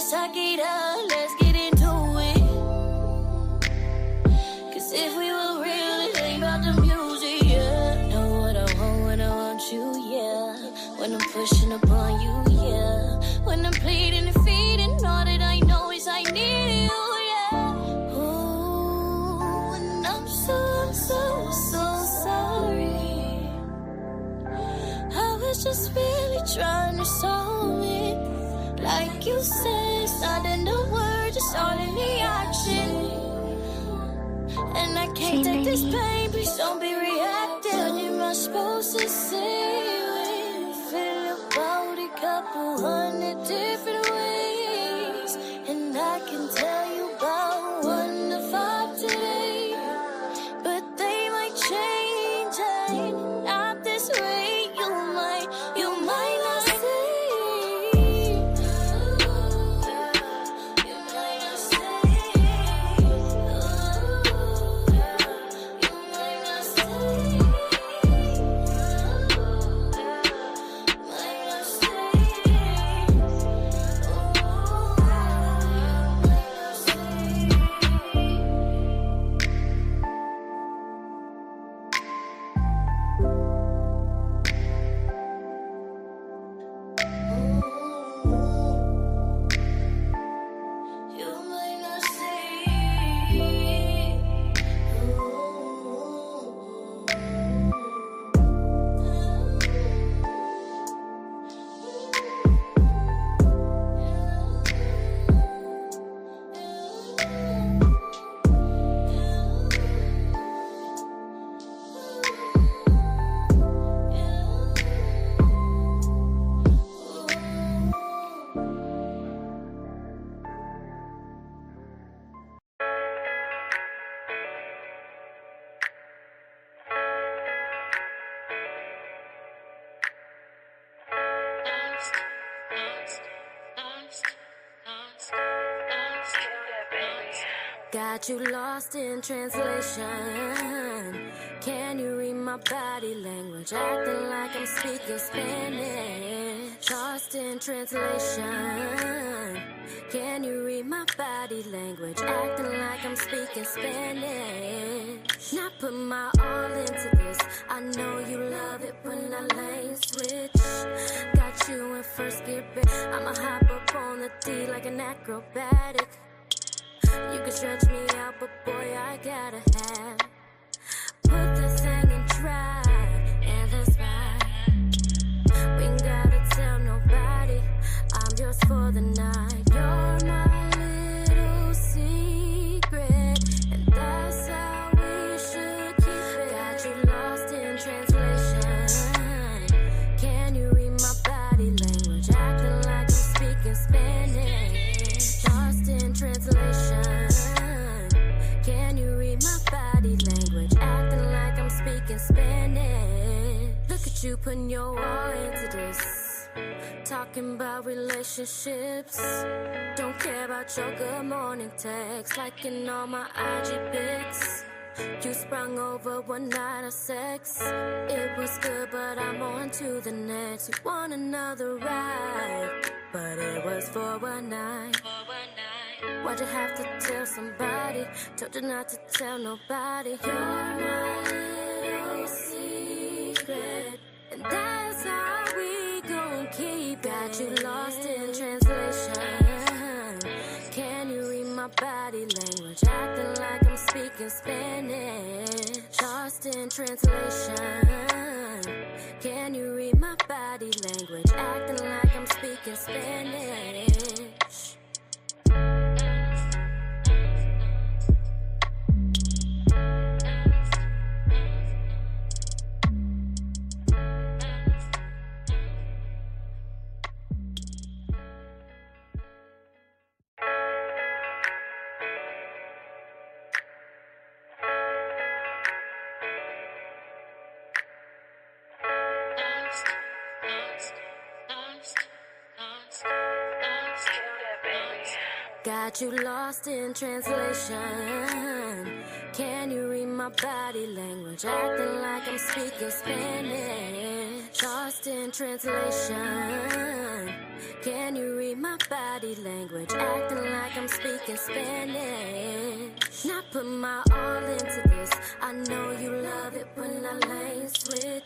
suck it up, let's get into it. Cause if we were real, it ain't about the music, yeah. Know what I want when I want you, yeah. When I'm pushing upon you, yeah. When I'm pleading and feeding, all that I know is I need you, yeah. Ooh, and I'm so sorry. I was just really trying to solve it. Like you said, it's not in the words, it's all in the action. And I can't take this pain, please don't be reactive. What am I supposed to say when you feel about a couple hundred different ways? And I can tell you about 1 to 5 today, but they might change it. Not this way, you might not see. Got you lost in translation. Can you read my body language? Acting like I'm speaking Spanish. Lost in translation. Can you read my body language? Acting like I'm speaking Spanish. Not put my all into this. I know you love it when I lane switch. Got you in first gear, bitch. I'ma hop up on the D like an acrobatic. You can stretch me out, but boy, I gotta have. Put this thing in drive, and that's right. We ain't gotta tell nobody. I'm yours for the night. You're my little secret, and that's how we should keep it. Got you lost in translation. Can you read my body language? Acting like I'm speaking Spanish. Lost in translation. Can you read my body language? Acting like I'm speaking Spanish. Look at you putting your all into this. Talking about relationships. Don't care about your good morning text. Liking all my IG pics. You sprung over one night of sex. It was good, but I'm on to the next. You want another ride, but it was for one night. Why'd you have to tell somebody? Told you not to tell nobody. You're my little secret, and that's how we gon' keep. Got you lost in translation. Can you read my body language? Acting like I'm speaking Spanish. Lost in translation. Can you read my body language? Acting like I'm speaking Spanish. Got you lost in translation. Can you read my body language? Acting like I'm speaking Spanish. Lost in translation. Can you read my body language? Acting like I'm speaking Spanish. Not put my all into this. I know you love it when I lane switch.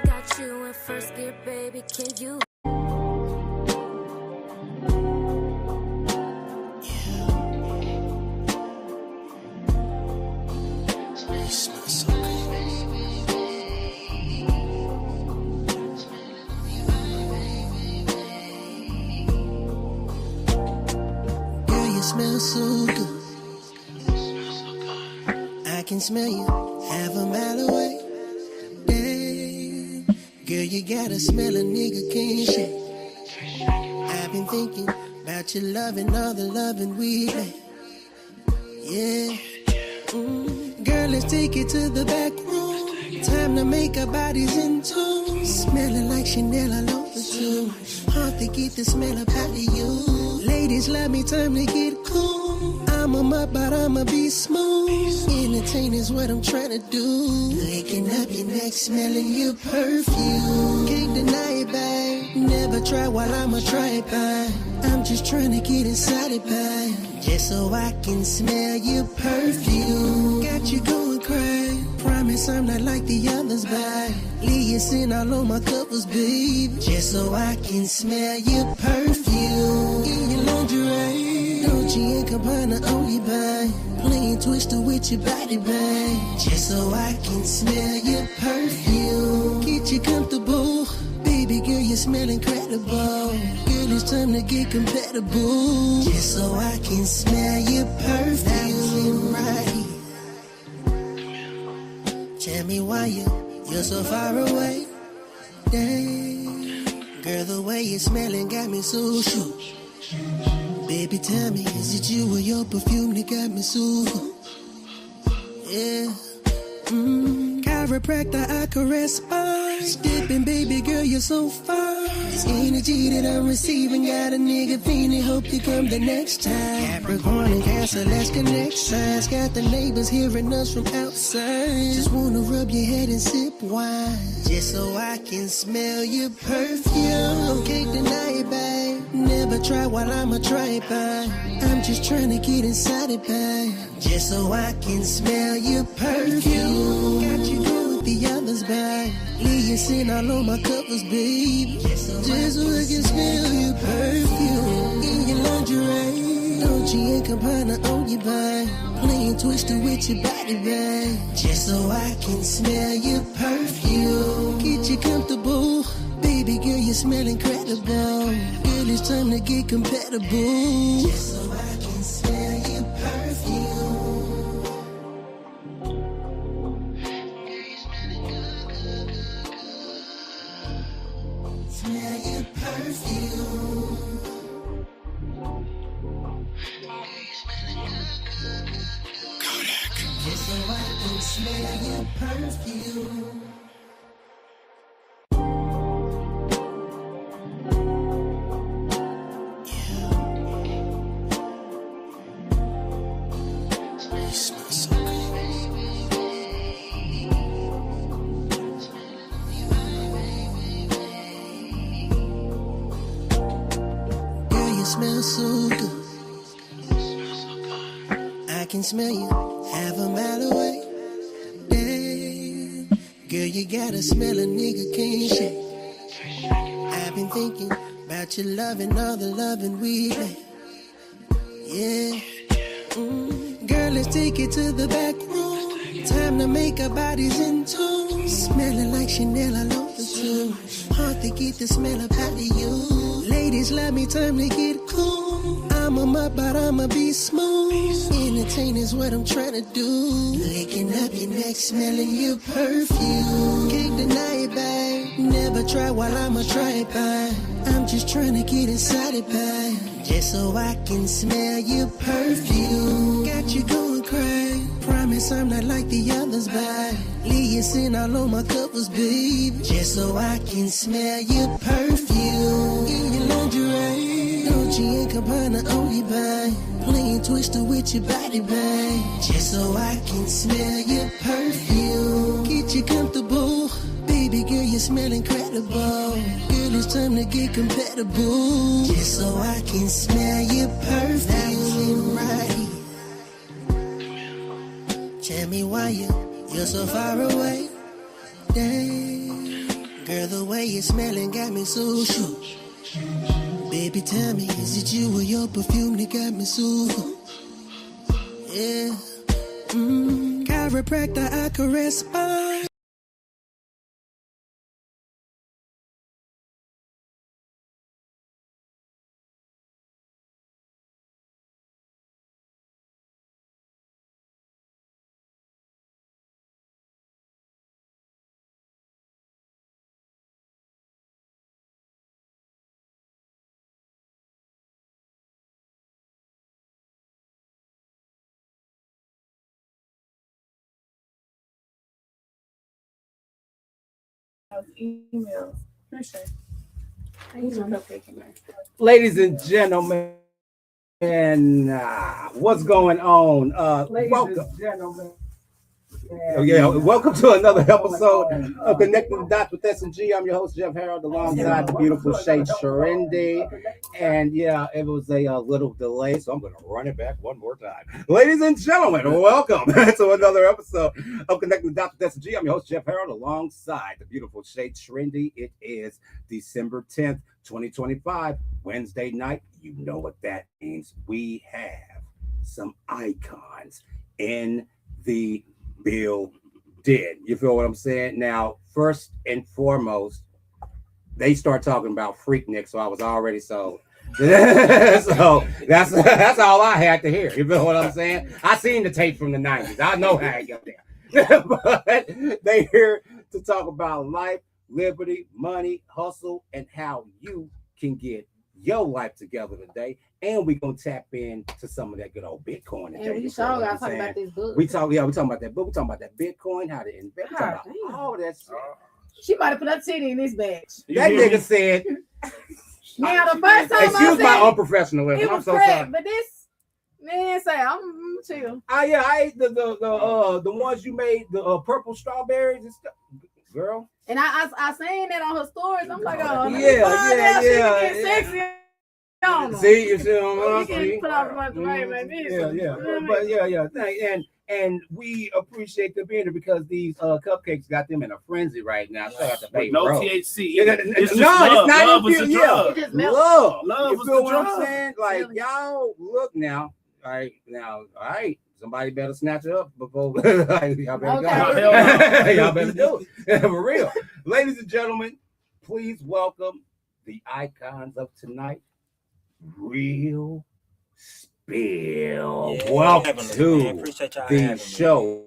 Got you in first gear, baby. Can you? You smell so good. You smell so good. I can smell you half a mile away. Yeah. Girl, you gotta smell a nigga can't shake. I've been thinking about your loving, all the loving we made. Yeah. Girl, let's take it to the back room. Time to make our bodies in tune. Smelling like Chanel all over too. Hard to get the smell up out of you. Ladies love me, time to get cool. I'm a mutt, but I'ma be smooth. Entertain is what I'm trying to do. Licking up your neck, smelling your perfume. Can't deny it, babe. Never try while I'ma try it, babe. I'm just trying to get inside it, babe. Just so I can smell your perfume. Got you going crazy. Promise I'm not like the others, babe. Leave your sin all on my covers, babe. Just so I can smell your perfume. In your lingerie, Dolce and Gabbana on you, babe. Playing Twister with your body, babe. Just so I can smell your perfume. Get you comfortable. Baby girl, you smell incredible. Girl, it's time to get compatible. Just so I can smell your perfume. Right. Tell me why you're so far away. Dang. Girl, the way you're smelling got me so shook. Baby, tell me, is it you or your perfume that got me so hooked? Yeah. Chiropractor, I caress spines. Dipping, baby girl, you're so fine. This energy that I'm receiving got a nigga feeling. Hope you come the next time. Capricorn and Cancer, let's connect signs. Got the neighbors hearing us from outside. Just wanna rub your head and sip wine. Just so I can smell your perfume. Can't deny it, babe. Never try while I'ma try it, babe. I'm just trying to get inside it, babe. Just so I can smell your perfume. Got you good with the others, babe. Leave your sin all on my covers, babe. Just so I can smell your perfume. In your lingerie, Dolce and Gabbana on you, babe. Playing Twister with your body, babe. Just so I can smell your perfume. Get you comfortable. Baby girl, you smell incredible. Girl, it's time to get compatible. Just so I can smell your perfume. Smell your perfume. Kodak. Just so I can smell your perfume. You smell so good. Girl, you smell so good. I can smell you half a mile away. Yeah. Girl, you gotta smell a nigga can't shake. I've been thinking about your loving, all the loving we made. Yeah. Girl, let's take it to the back room. Time to make our bodies in tune. Smelling like Chanel all over too. Hard to get the smell up out of you. Ladies love me, time to get cool. I'm a mutt, but I'ma be smooth. Entertain is what I'm trying to do. Licking up your neck, smelling your perfume. Can't deny it, babe. Never try while I'ma try it, babe. I'm just trying to get inside it, babe. Just so I can smell your perfume. Got you going crazy. Promise I'm not like the others, babe. Leave your sin all on my covers, babe. Just so I can smell your perfume. In your lingerie, Dolce and Gabbana on you, babe. Playing Twister with your body, babe. Just so I can smell your perfume. Get you comfortable. Baby girl, you smell incredible. incredible. Girl, it's time to get compatible. Just so I can smell your perfume right. Tell me why you're so far away. Dang, girl, the way you're smelling got me so shook. Baby, tell me, is it you or your perfume that got me so? Yeah, chiropractor, I correspond. Emails. Appreciate it. Ladies and gentlemen, what's going on? Welcome. Welcome to another episode of Connecting the Dots with S&G. I'm your host, Jeff Harold, alongside the beautiful Shay Sharendi. And yeah, it was a little delay, so I'm going to run it back one more time. Ladies and gentlemen, welcome to another episode of Connecting the Dots with S&G. I'm your host, Jeff Harold, alongside the beautiful Shay Sharendi. It is December 10th, 2025, Wednesday night. You know what that means. We have some icons in the Bill did. You feel what I'm saying? Now, first and foremost, they start talking about Freaknik, so I was already sold. So that's all I had to hear. You feel what I'm saying? I seen the tape from the 90s. I know how it got there. But they here to talk about life, liberty, money, hustle, and how you can get your life together today. And we're gonna tap into some of that good old Bitcoin today. And we sure gotta talk about this book. We're talking about that book. We're talking about that Bitcoin, how to invest, about all that shit. She might have put that titty in this batch. That nigga said. Now the first time excuse my unprofessionalism. I'm so sorry. But this man say I'm chill. Yeah, I ate the ones you made, the purple strawberries and stuff, girl. And I seen that on her stories. I'm like, oh yeah. Sexy. See, you see what I'm saying? Put out the right, But and we appreciate them being there because these cupcakes got them in a frenzy right now. So at the baby no bro. THC. It's not Love is infused. a drug. Love. Love You was feel the what drug. I'm saying? Like y'all look now. All right. Somebody better snatch it up before y'all better go. Y'all better do it. For real. Ladies and gentlemen, please welcome the icons of tonight. Rill Spill. Yeah, welcome to the show.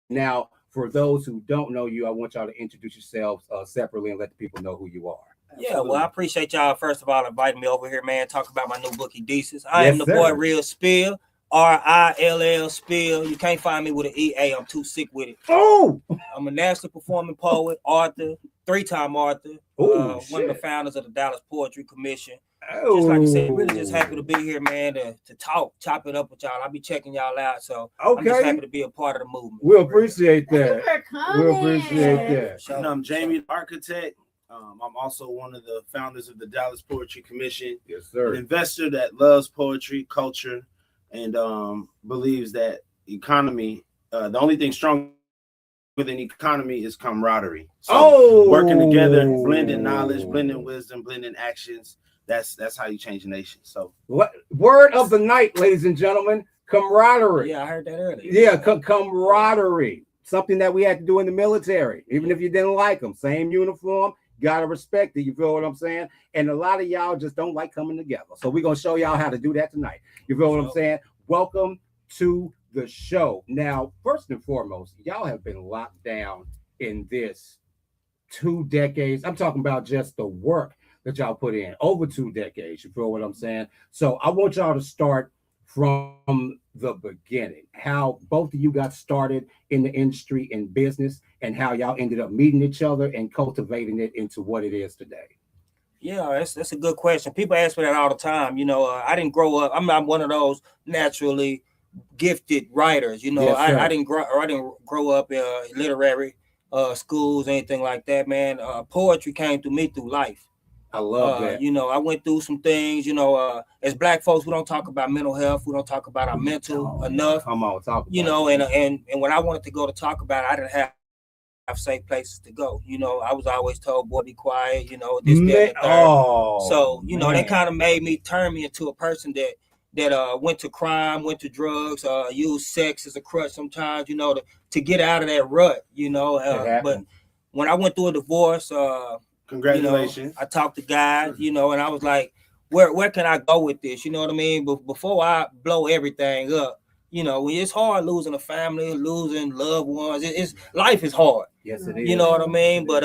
Now, for those who don't know you, I want y'all to introduce yourselves separately and let the people know who you are. Yeah, well, I appreciate y'all, first of all, inviting me over here, man, talk about my new book, Decis. I am the boy Rill Spill, RILL Spill. You can't find me with an EA. I'm too sick with it. Oh! I'm a nationally performing poet, author, 3-time author, one of the founders of the Dallas Poetry Commission. Just like I said, really just happy to be here, man, to chop it up with y'all. I'll be checking y'all out, so I'm just happy to be a part of the movement. We'll appreciate that. We'll appreciate that. And I'm Jamie, the architect. I'm also one of the founders of the Dallas Poetry Commission. Yes, sir. An investor that loves poetry, culture, and believes that economy, the only thing strong with an economy is camaraderie. So working together, blending knowledge, blending wisdom, blending actions. That's how you change a nation. So word of the night, ladies and gentlemen, camaraderie. Yeah, I heard that earlier. Yeah, camaraderie. Something that we had to do in the military, even if you didn't like them. Same uniform, gotta respect it. You feel what I'm saying? And a lot of y'all just don't like coming together. So we're gonna show y'all how to do that tonight. You feel what I'm saying? Welcome to the show. Now, first and foremost, y'all have been locked down in this 2 decades. I'm talking about just the work that y'all put in over 2 decades. You feel what I'm saying? So I want y'all to start from the beginning, how both of you got started in the industry and business and how y'all ended up meeting each other and cultivating it into what it is today. Yeah, that's a good question. People ask me that all the time. You know, I didn't grow up. I'm not one of those naturally gifted writers. You know, Yes, I didn't grow up literary. schools, anything like that, man. Poetry came to me through life. I love that. You know, I went through some things, you know, as Black folks, we don't talk about mental health. We don't talk about our mental enough. Come on, talk about you know, and when I wanted to go to talk about it, I didn't have safe places to go. You know, I was always told, boy, be quiet, you know, this, that, and the third. So, you know, that kind of made me turn me into a person that went to crime, went to drugs, used sex as a crutch sometimes, you know, to get out of that rut, you know. But when I went through a divorce, congratulations. You know, I talked to God, you know, and I was like, where can I go with this? You know what I mean? But before I blow everything up, you know, it's hard losing a family, losing loved ones. It's life is hard. Yes, it is. You know what I mean? But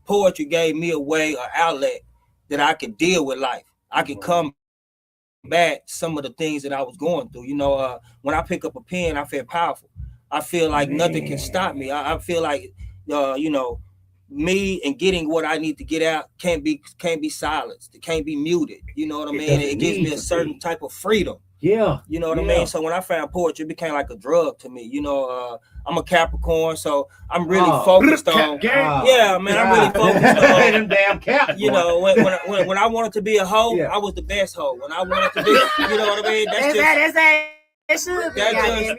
poetry gave me a way, an outlet that I could deal with life. I could come back some of the things that I was going through. You know, when I pick up a pen, I feel powerful. I feel like nothing can stop me. I feel like, you know, me and getting what I need to get out can't be silenced. It can't be muted. You know what I mean? It gives me a certain type of freedom. Yeah. You know what I mean? So when I found poetry, it became like a drug to me. You know, I'm a Capricorn, so I'm really focused on. Yeah, man, I'm really focused on them damn Capricorn. You know, when I wanted to be a hoe, I was the best hoe. When I wanted to be, you know what I mean?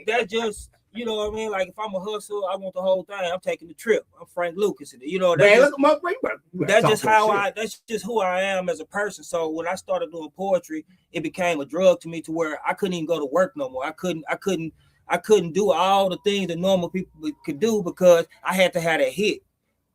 That's just. You know what I mean? Like if I'm a hustler, I want the whole thing. I'm taking the trip. I'm Frank Lucas. You know, that's just how that's just who I am as a person. So when I started doing poetry, it became a drug to me to where I couldn't even go to work no more. I couldn't do all the things that normal people could do because I had to have that hit.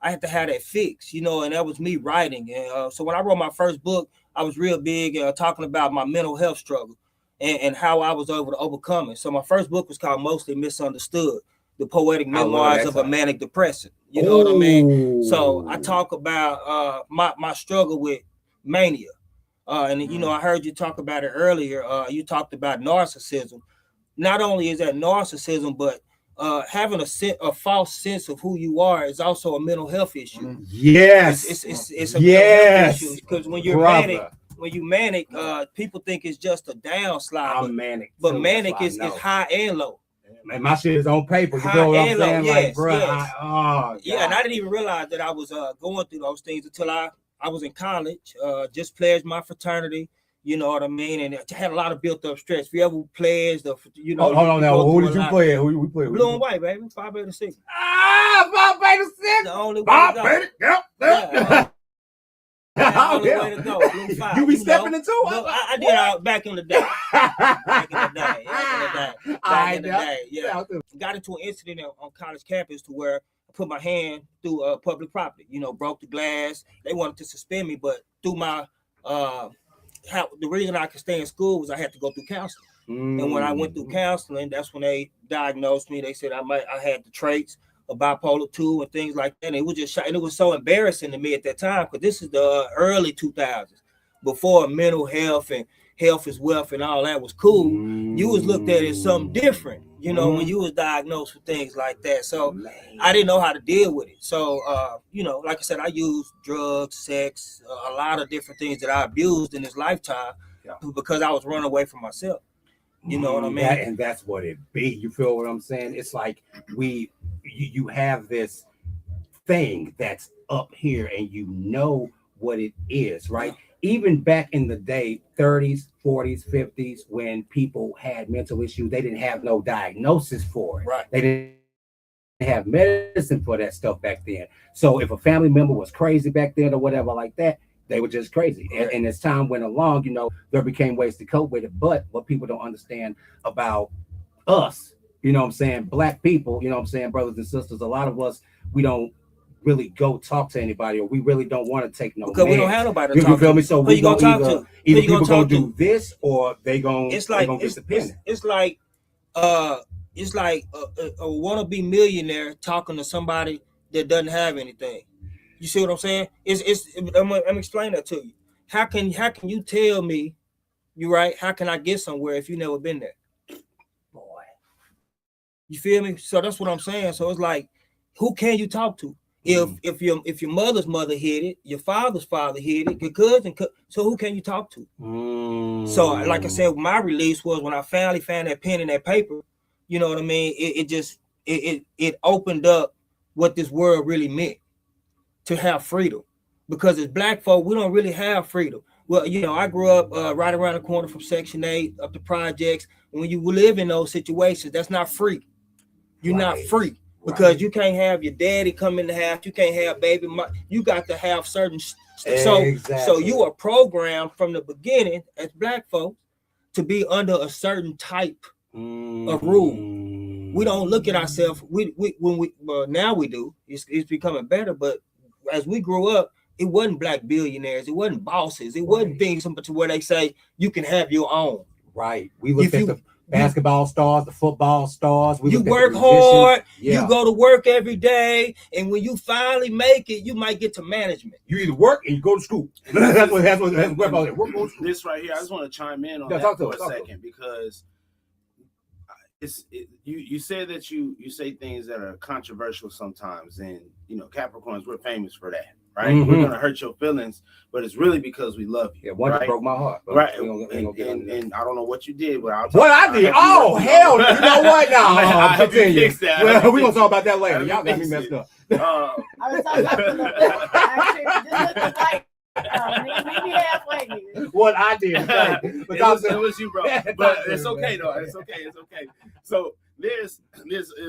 I had to have that fix, you know, and that was me writing. And so when I wrote my first book, I was real big talking about my mental health struggle. And how I was able to overcome it. So my first book was called Mostly Misunderstood, the poetic memoirs of a manic depressive. You know what I mean? So I talk about my struggle with mania. And, you know, I heard you talk about it earlier. You talked about narcissism. Not only is that narcissism, but having a false sense of who you are is also a mental health issue. Yes. It's a mental health issue. Because when you're manic, people think it's just a downslide. I'm manic. But manic is high and low. Man, my shit is on paper. You know what I'm saying? Yes, like, bro, yes. Yeah, and I didn't even realize that I was going through those things until I was in college, just pledged my fraternity. You know what I mean? And it had a lot of built up stress. If you ever pledged, you know. Hold on now. Who did you play? Who we play? Blue and white, baby. 5 Beta 6. 5 Beta 6. The only way 5 to go. Beta. Yep. Way to go. Blue 5. You be stepping into it? I did back in the day. Back in the day. Yeah. Got into an incident on college campus to where I put my hand through public property. You know, broke the glass. They wanted to suspend me, but through my the reason I could stay in school was I had to go through counseling. And when I went through counseling, that's when they diagnosed me. They said I had the traits of bipolar 2 and things like that. And it was just and it was so embarrassing to me at that time because this is the early 2000s, before mental health and health is wealth and all that was cool. You was looked at as something different, you know, when you was diagnosed with things like that. So I didn't know how to deal with it. So, you know, like I said, I used drugs, sex, a lot of different things that I abused in this lifetime because I was running away from myself. You know what I mean? And that's what it be. You feel what I'm saying? It's like you have this thing that's up here and you know what it is, right? Even back in the day, 30s, 40s, 50s, when people had mental issues, they didn't have no diagnosis for it. Right. They didn't have medicine for that stuff back then. So if a family member was crazy back then or whatever like that, they were just crazy. Right. And as time went along, you know, there became ways to cope with it. But what people don't understand about us, you know what I'm saying, Black people, you know what I'm saying, brothers and sisters, a lot of us, we don't really go talk to anybody, or we really don't want to take no because we don't have nobody to talk to. You feel me? So we gonna talk to. Either people gonna do this, or they gonna get the pen. It's like a wannabe millionaire talking to somebody that doesn't have anything. You see what I'm saying? I'm explaining that to you. How can you tell me you right? How can I get somewhere if you never been there? Boy. You feel me? So that's what I'm saying. So it's like, who can you talk to? If your mother's mother hit it, your father's father hit it, your cousin, so who can you talk to? So like I said, my release was when I finally found that pen and that paper. You know what I mean? It opened up what this world really meant to have freedom. Because as black folk, we don't really have freedom. Well, you know, I grew up right around the corner from Section 8 up the projects. And when you live in those situations, that's not free. You're not free because you can't have your daddy come in the house. You can't have baby. You got to have certain. So you are programmed from the beginning as black folks to be under a certain type of rule. We don't look at ourselves. Now we do. It's becoming better. But as we grew up, it wasn't black billionaires. It wasn't bosses. It wasn't things to where they say you can have your own. Right. We looked at the basketball stars, the football stars. You work hard. You go to work every day, and when you finally make it, you might get to management. You either work and you go to school. that's what This right here, I just want to chime in on that for a second because you said that you say things that are controversial sometimes, and you know Capricorns, we're famous for that. Right, we're gonna hurt your feelings, but it's really because we love you. Yeah, one just broke my heart. Right, and I don't know what you did, but I did. Oh hell, you know what? No, I'll continue. Well, we gonna talk about that later. Y'all got me messed up. I was talking about actually, maybe halfway. What I did, it was you, bro. But it's okay though. It's okay. So there's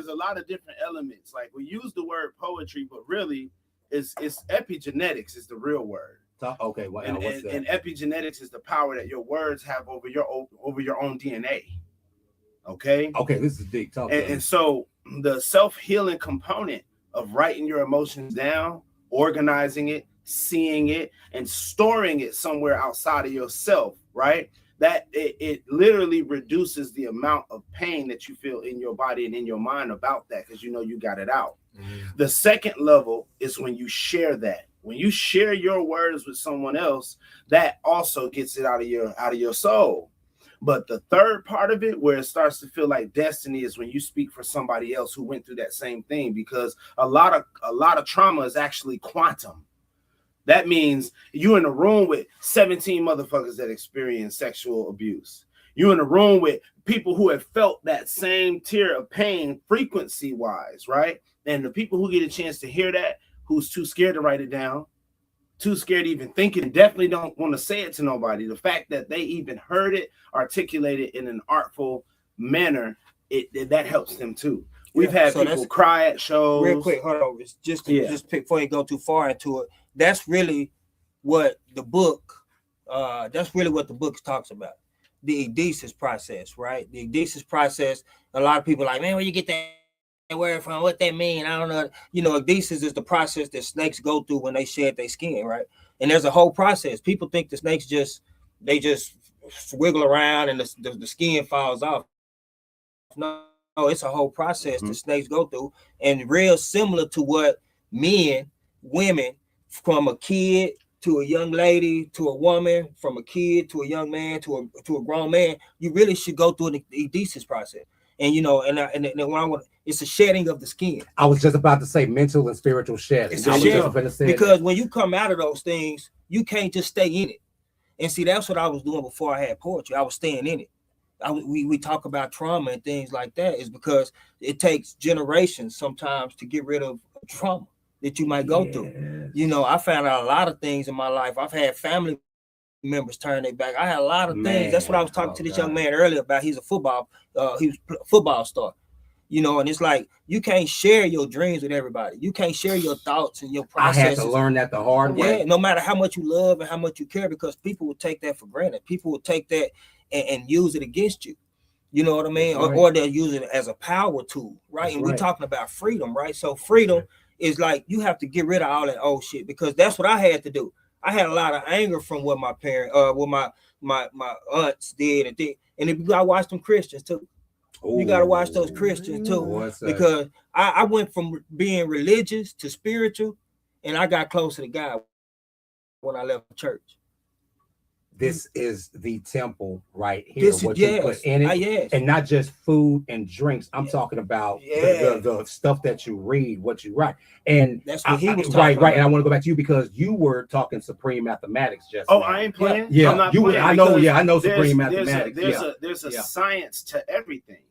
a lot of different elements. Like we use the word poetry, but really. It's epigenetics is the real word. Okay, well, what's that? And epigenetics is the power that your words have over your own DNA. Okay, this is deep. And so the self-healing component of writing your emotions down, organizing it, seeing it, and storing it somewhere outside of yourself, right? That it literally reduces the amount of pain that you feel in your body and in your mind about that because you know you got it out. The second level is when you share that. When you share your words with someone else, that also gets it out of your soul. But the third part of it, where it starts to feel like destiny, is when you speak for somebody else who went through that same thing. Because a lot of trauma is actually quantum. That means you in a room with 17 motherfuckers that experience sexual abuse. You in a room with people who have felt that same tier of pain frequency-wise, right? And the people who get a chance to hear that, who's too scared to write it down, too scared to even think it, and definitely don't want to say it to nobody. The fact that they even heard it articulated in an artful manner, that helps them too. We've had people cry at shows. Real quick, hold on. Just before you go too far into it, that's really what the book talks about. The Edesis process, right? The Edesis process, a lot of people are like, man, where you get that word from? What that mean? I don't know. You know, Edesis is the process that snakes go through when they shed their skin, right? And there's a whole process. People think the snakes just wiggle around and the skin falls off. No, it's a whole process the snakes go through, and real similar to what women, from a kid to a young lady to a woman, from a kid to a young man to a grown man, you really should go through the Edesis process. And you know, it's a shedding of the skin. I was just about to say mental and spiritual shedding. It's a shedding, because when you come out of those things, you can't just stay in it. And see, that's what I was doing before I had poetry. I was staying in it. We talk about trauma and things like that is because it takes generations sometimes to get rid of trauma that you might go through. You know, I found out a lot of things in my life. I've had family members turn their back. I had a lot of things. That's what I was talking to this young man earlier about. He was a football star. You know, and it's like you can't share your dreams with everybody. You can't share your thoughts and your processes. I had to learn that the hard way. Yeah, no matter how much you love and how much you care, because people will take that for granted. People will take that and use it against you. You know what I mean? Right. Or they'll use it as a power tool, right? That's and we're talking about freedom, right? So freedom is like you have to get rid of all that old shit, because that's what I had to do. I had a lot of anger from what my parents, what my aunts did and things. And if you gotta watch them Christians too. You got to watch those Christians too, because I went from being religious to spiritual, and I got closer to God when I left the church. This is the temple right here. What you put in it, and not just food and drinks. I'm talking about the stuff that you read, what you write, and that's what he was talking about. Right. And I want to go back to you because you were talking supreme mathematics just. Oh, now. I ain't playing. Yeah, I'm not playing. I know supreme mathematics. There's a science to everything.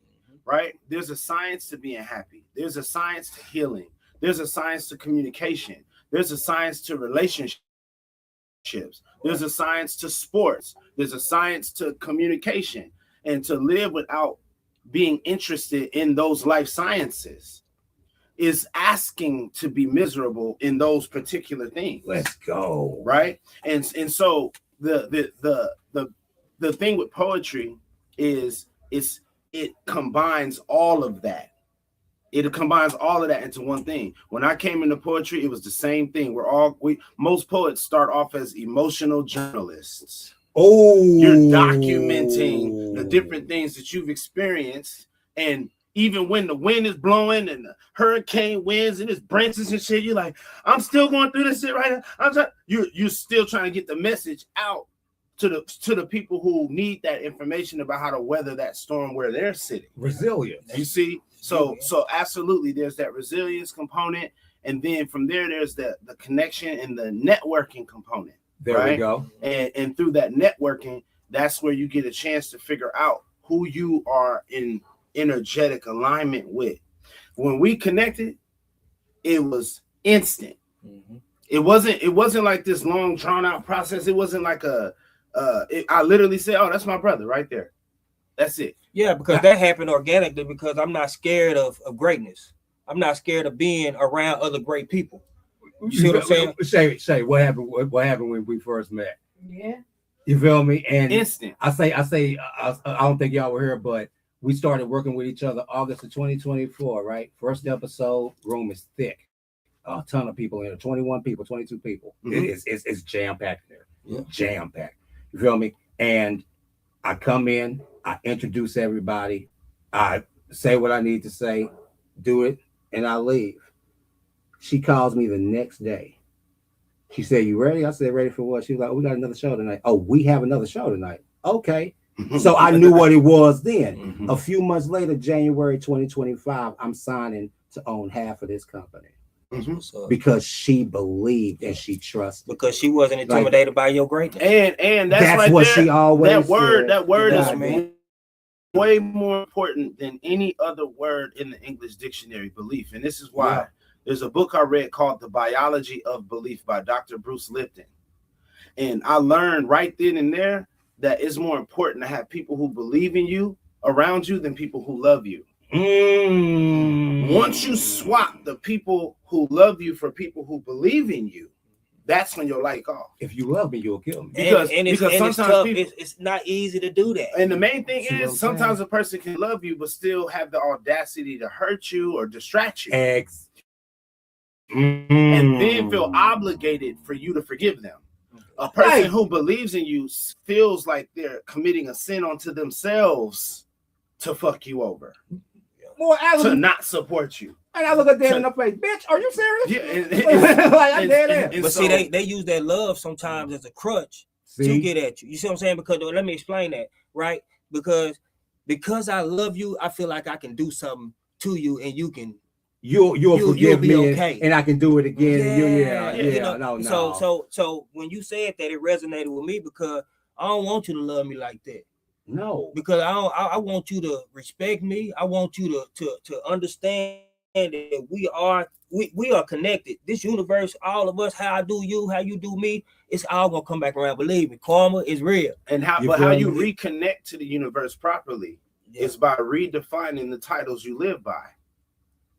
Right? There's a science to being happy. There's a science to healing. There's a science to communication. There's a science to relationships. There's a science to sports. There's a science to communication. And to live without being interested in those life sciences is asking to be miserable in those particular things. Let's go. Right. And so the thing with poetry is it combines all of that. It combines all of that into one thing. When I came into poetry, it was the same thing. Most poets start off as emotional journalists. Oh, you're documenting the different things that you've experienced, and even when the wind is blowing and the hurricane winds and it's branches and shit, you're like, I'm still going through this shit right now. You're still trying to get the message out to the people who need that information about how to weather that storm where they're sitting. Resilience. You see, so absolutely, there's that resilience component, and then from there, there's the connection and the networking component. There right? we go. And through that networking, that's where you get a chance to figure out who you are in energetic alignment with. When we connected, it was instant. Mm-hmm. It wasn't like this long drawn out process. It wasn't like I literally said, oh, that's my brother right there. That's it. Yeah, because that happened organically, because I'm not scared of greatness. I'm not scared of being around other great people. You see what I'm saying? Say what happened when we first met? Yeah. You feel me? And instant. I don't think y'all were here, but we started working with each other August of 2024, right? First episode, room is thick. A ton of people in there, 21 people, 22 people. Mm-hmm. It's jam-packed there. Yeah. Jam-packed. You feel me? And I come in, I introduce everybody, I say what I need to say, do it, and I leave. She calls me the next day. She said, you ready? I said, ready for what? She was like, oh, we got another show tonight. Oh, we have another show tonight. Okay. So I knew what it was then. Mm-hmm. A few months later, January 2025, I'm signing to own half of this company. Mm-hmm. Because she believed and she trusted. Because she wasn't intimidated by your greatness. And that's right what there. she always said. That word is way more important than any other word in the English dictionary, belief. And this is why. Yeah. There's a book I read called The Biology of Belief by Dr. Bruce Lipton. And I learned right then and there that it's more important to have people who believe in you around you than people who love you. Once you swap the people who love you for people who believe in you, that's when your light off. If you love me, you'll kill me. Because sometimes it's tough. It's not easy to do that. And the main thing is sometimes a person can love you but still have the audacity to hurt you or distract you. And then feel obligated for you to forgive them. A person who believes in you feels like they're committing a sin onto themselves to fuck you over. To not support you. And I look at them in the face, bitch, are you serious? Yeah, but see, they use that love sometimes as a crutch to get at you. You see what I'm saying? Because let me explain that, right? Because I love you, I feel like I can do something to you, and you'll forgive me, okay, and I can do it again. No. So when you said that, it resonated with me, because I don't want you to love me like that. No, because I want you to respect me. I want you to understand that we are connected. This universe, all of us, how I do you, how you do me, it's all gonna come back around. Believe me, karma is real. And how you reconnect to the universe properly is by redefining the titles you live by.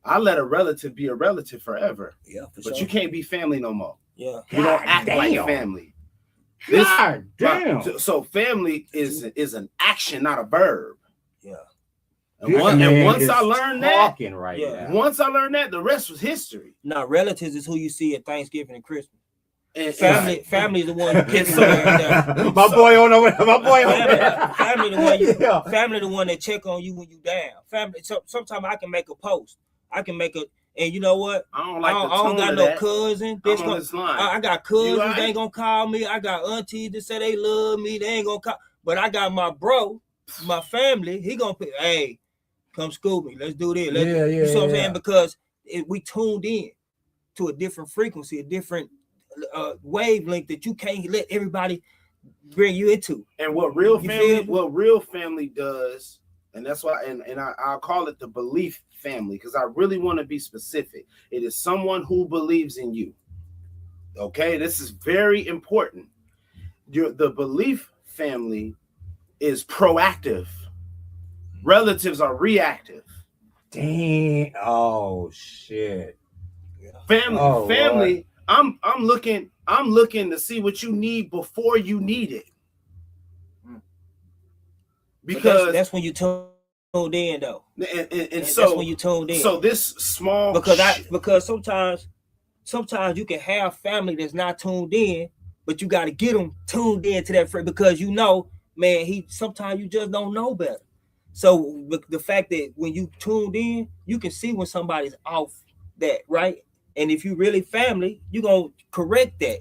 I let a relative be a relative forever. Yeah, but you can't be family no more. Yeah, you don't act like family. God damn. So family is an action, not a verb. Yeah. And once I learned that, once I learned that, the rest was history. Now, relatives is who you see at Thanksgiving and Christmas. And family is the one kicking you. My boy on over there. My boy on there. Family the one that check on you when you down. Family. Sometimes I can make a post. I can make a. And you know what? I don't got no cousin. I got cousins. They ain't gonna call me. I got aunties that say they love me. They ain't gonna call. But I got my bro, my family. He gonna put, hey, come school me. Let's do this. You see what I'm saying? Because we tuned in to a different frequency, a different wavelength that you can't let everybody bring you into. And what real family does And that's why, I'll call it the belief family, because I really want to be specific. It is someone who believes in you. Okay, this is very important. The belief family is proactive. Relatives are reactive. Dang. Oh shit. Family. Lord. I'm looking to see what you need before you need it. Because that's when you tuned in, though. And so that's when you tuned in. So this small because sometimes you can have family that's not tuned in, but you got to get them tuned in to that friend, because man, sometimes you just don't know better. So the fact that when you tuned in, you can see when somebody's off that, right? And if you really family, you're gonna correct that,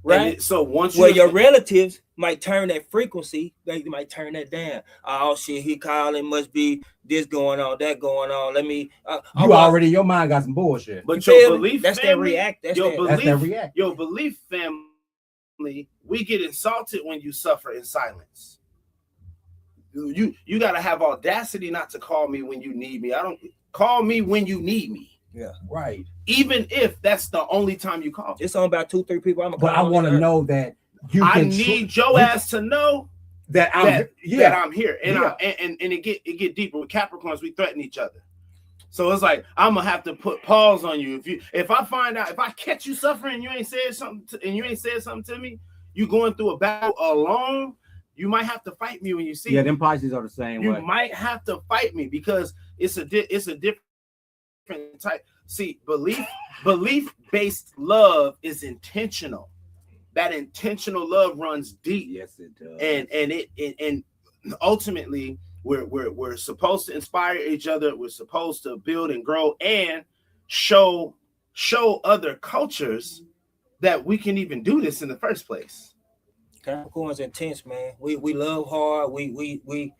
right? So once your relatives might turn that frequency, they might turn that down. Oh shit, he calling, must be this going on, that going on. Let me your mind got some bullshit. But your belief that's family, that react. That's that react. Your belief family, we get insulted when you suffer in silence. You gotta have audacity not to call me when you need me. I don't call me when you need me. Yeah, right. Even if that's the only time you call. It's on about 2-3 people. But I want to know that I need your ass to know that I'm here, and it get deeper. With Capricorns, we threaten each other. So it's like I'm gonna have to put pause on you if I find out, if I catch you suffering, you ain't said something to me. You going through a battle alone. You might have to fight me when you see me. Yeah, them Pisces are the same way. You might have to fight me because it's a different type. See, belief-based love is intentional. That intentional love runs deep. Yes, it does. And ultimately, we're supposed to inspire each other. We're supposed to build and grow and show other cultures that we can even do this in the first place. Capricorn's intense, man. We love hard. We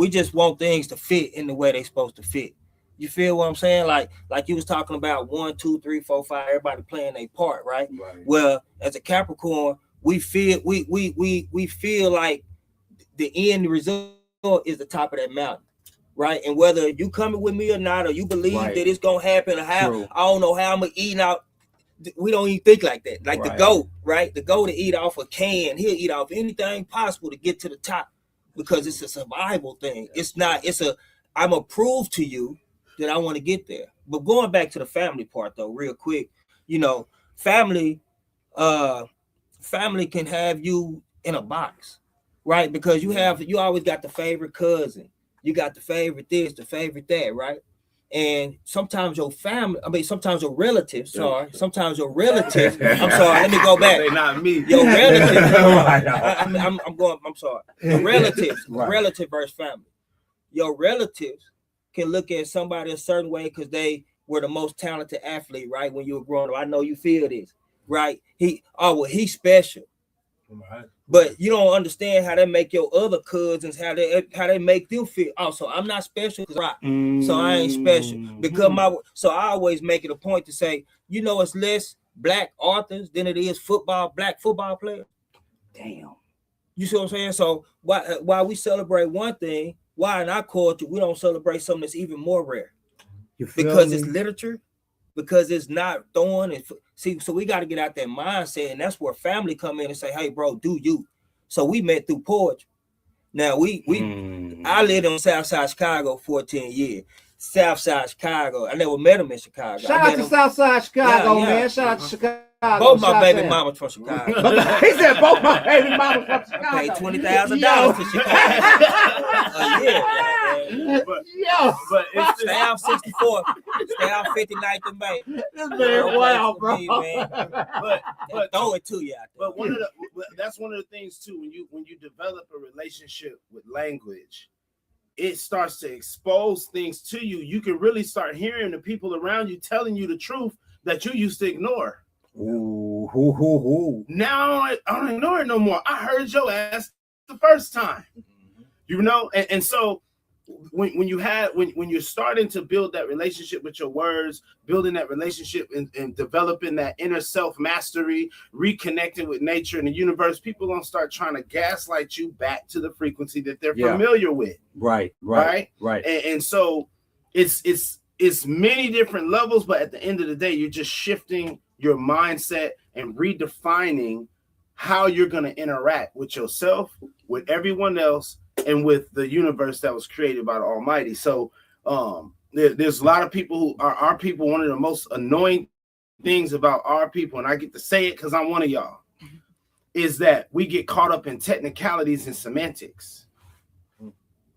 just want things to fit in the way they're supposed to fit. You feel what I'm saying? Like you was talking about 1, 2, 3, 4, 5. Everybody playing their part, right? Well, as a Capricorn, we feel like the end result is the top of that mountain, right? And whether you coming with me or not, or you believe that it's gonna happen, or how I don't know how I'm gonna eat out. We don't even think like that. Like the goat, right? The goat to eat off a can. He'll eat off anything possible to get to the top because it's a survival thing. I'm gonna prove to you that I want to get there. But going back to the family part though, real quick, family can have you in a box, right? Because you always got the favorite cousin. You got the favorite this, the favorite that, right? And sometimes your sometimes your relatives, I'm sorry, let me go back. They not me. Your relatives, I'm sorry. Your relatives, relative versus family. Your relatives can look at somebody a certain way because they were the most talented athlete, right? When you were growing up. I know you feel this, right? He's special. Right. But you don't understand how they make your other cousins, how they make them feel. Also, I'm not special, so I ain't special. Because so I always make it a point to say, it's less black authors than it is black football players. Damn. You see what I'm saying? So why we celebrate one thing, why in our culture we don't celebrate something that's even more rare? Because it's literature. Because it's not throwing it. See, so we got to get out that mindset, and that's where family come in and say, "Hey, bro, do you?" So we met through poetry. Now I lived on Southside Chicago 14 years. Southside Chicago. I never met him in Chicago. Shout out to Southside Chicago, man. Shout out to Chicago. Both my baby mamas from Chicago. He said both my baby mamas from Chicago. I paid $20,000 to Chicago. But it's stay out 64. Stay out 59th and May. This man wow, bro. But throw it to you out there. But that's one of the things too. When you develop a relationship with language, it starts to expose things to you. You can really start hearing the people around you telling you the truth that you used to ignore. Ooh. Now I don't ignore it no more. I heard your ass the first time, and so when you're starting to build that relationship with your words, building that relationship and developing that inner self mastery, reconnecting with nature and the universe, people gonna start trying to gaslight you back to the frequency that they're familiar with. Right. And so it's many different levels, but at the end of the day, you're just shifting your mindset and redefining how you're going to interact with yourself, with everyone else, and with the universe that was created by the Almighty. So there's a lot of people who are our people. One of the most annoying things about our people, and I get to say it because I'm one of y'all, is that we get caught up in technicalities and semantics.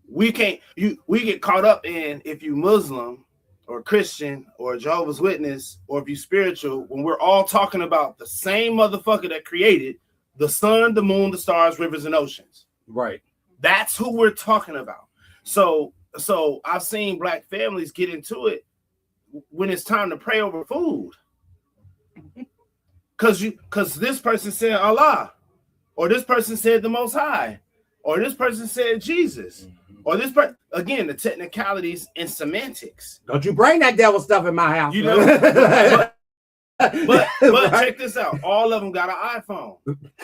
We get caught up in if you Muslim or Christian or Jehovah's Witness or if you spiritual, when we're all talking about the same motherfucker that created the sun, the moon, the stars, rivers, and oceans. Right. That's who we're talking about. So I've seen Black families get into it when it's time to pray over food. Because this person said Allah, or this person said the Most High, or this person said Jesus, or this person, again, the technicalities and semantics. Don't you bring that devil stuff in my house. You know, but right? Check this out. All of them got an iPhone,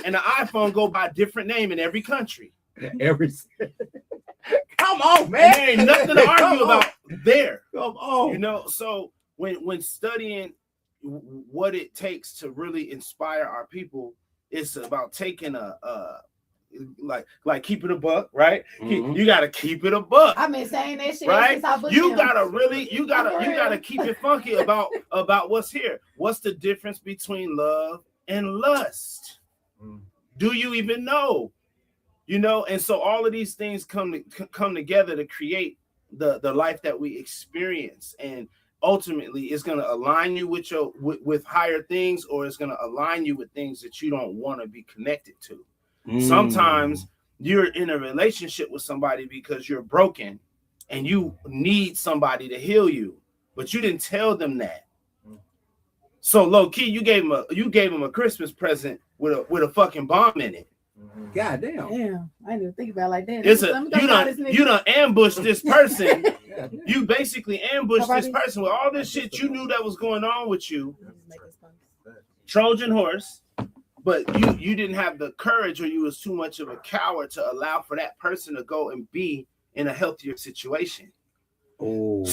and the iPhone go by a different name in every country. Come on, man. And there ain't nothing to argue about there. Come on. You know, so when studying what it takes to really inspire our people, it's about taking like keeping a buck, right? Mm-hmm. You gotta keep it a buck. I've been saying that shit, right? You gotta keep it funky about what's here. What's the difference between love and lust? Do you even know? You know, and so all of these things come together to create the life that we experience, and ultimately it's going to align you with higher things, or it's going to align you with things that you don't want to be connected to. Sometimes you're in a relationship with somebody because you're broken and you need somebody to heal you, but you didn't tell them that. So low key, you gave him a Christmas present with a fucking bomb in it. God damn. Damn, I didn't even think about it like that. You done ambushed this person. You basically ambushed this person with all this shit you knew that was going on with you. Trojan horse, but you didn't have the courage, or you was too much of a coward to allow for that person to go and be in a healthier situation. Oh,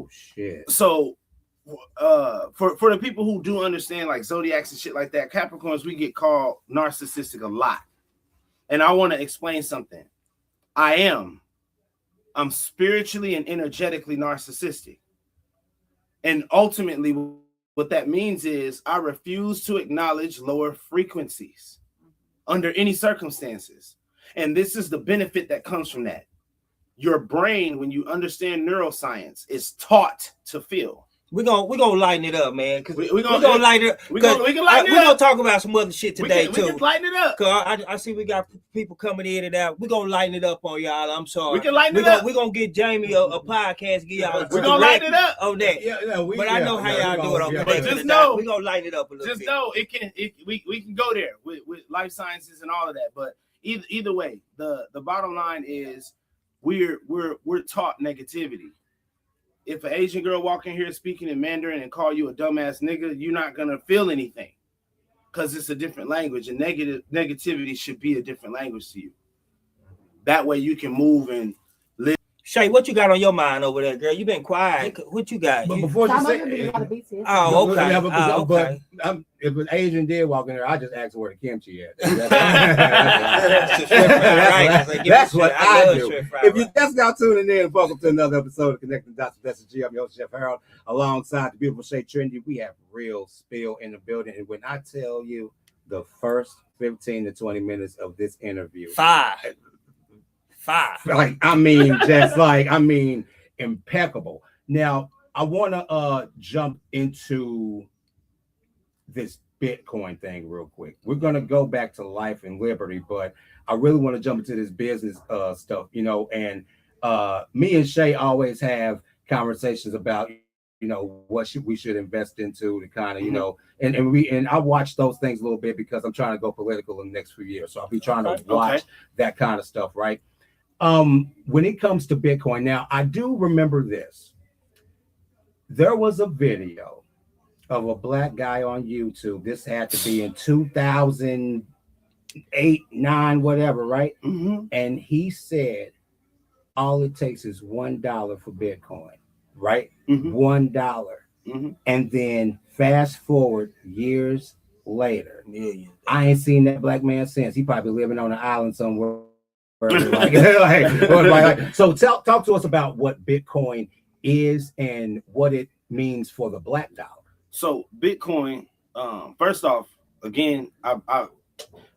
shit. So for the people who do understand like zodiacs and shit like that, Capricorns, we get called narcissistic a lot. And I want to explain something. I'm spiritually and energetically narcissistic. And ultimately, what that means is I refuse to acknowledge lower frequencies under any circumstances. And this is the benefit that comes from that. Your brain, when you understand neuroscience, is taught to feel. We're gonna lighten it up, man. Cause we're gonna lighten it up. We're gonna talk about some other shit today too. We can lighten it up. Cause I see we got people coming in and out. We're gonna lighten it up on y'all. I'm sorry. We can lighten it up. We're gonna get Jamie a podcast. Give y'all. We're gonna lighten it up on that. But I know how y'all do it on But just know we're gonna lighten it up a little bit. Just know we can go there with life sciences and all of that. But either way, the bottom line is we're taught negativity. If an Asian girl walk in here speaking in Mandarin and call you a dumbass nigga, you're not gonna feel anything because it's a different language, and negativity should be a different language to you. That way you can move and live. Shay, what you got on your mind over there, girl? You been quiet. What you got? But before you say, okay. But if an Asian did walk in there, I just ask where the kimchi at. That's what I do. If you just got tuning in, welcome to another episode of Connecting Dots with SG. I'm your host, Chef Harold. Alongside the beautiful Shay Trendy, we have Rill Spill in the building. And when I tell you the first 15 to 20 minutes of this interview, five. Like, impeccable. Now, I want to jump into this Bitcoin thing real quick. We're going to go back to life and liberty, but I really want to jump into this business stuff, you know, and me and Shay always have conversations about, you know, what we should invest into to kind of, you know, and I watch those things a little bit because I'm trying to go political in the next few years. So I'll be trying to watch that kind of stuff, right? When it comes to Bitcoin, now I do remember this. There was a video of a black guy on YouTube. This had to be in 2008, 9, whatever, right? Mm-hmm. And he said, all it takes is $1 for Bitcoin, right? Mm-hmm. $1. Mm-hmm. And then fast forward years later, Yeah. I ain't seen that black man since. He probably living on an island somewhere. So talk to us about what Bitcoin is and what it means for the black dollar. So Bitcoin, first off, again,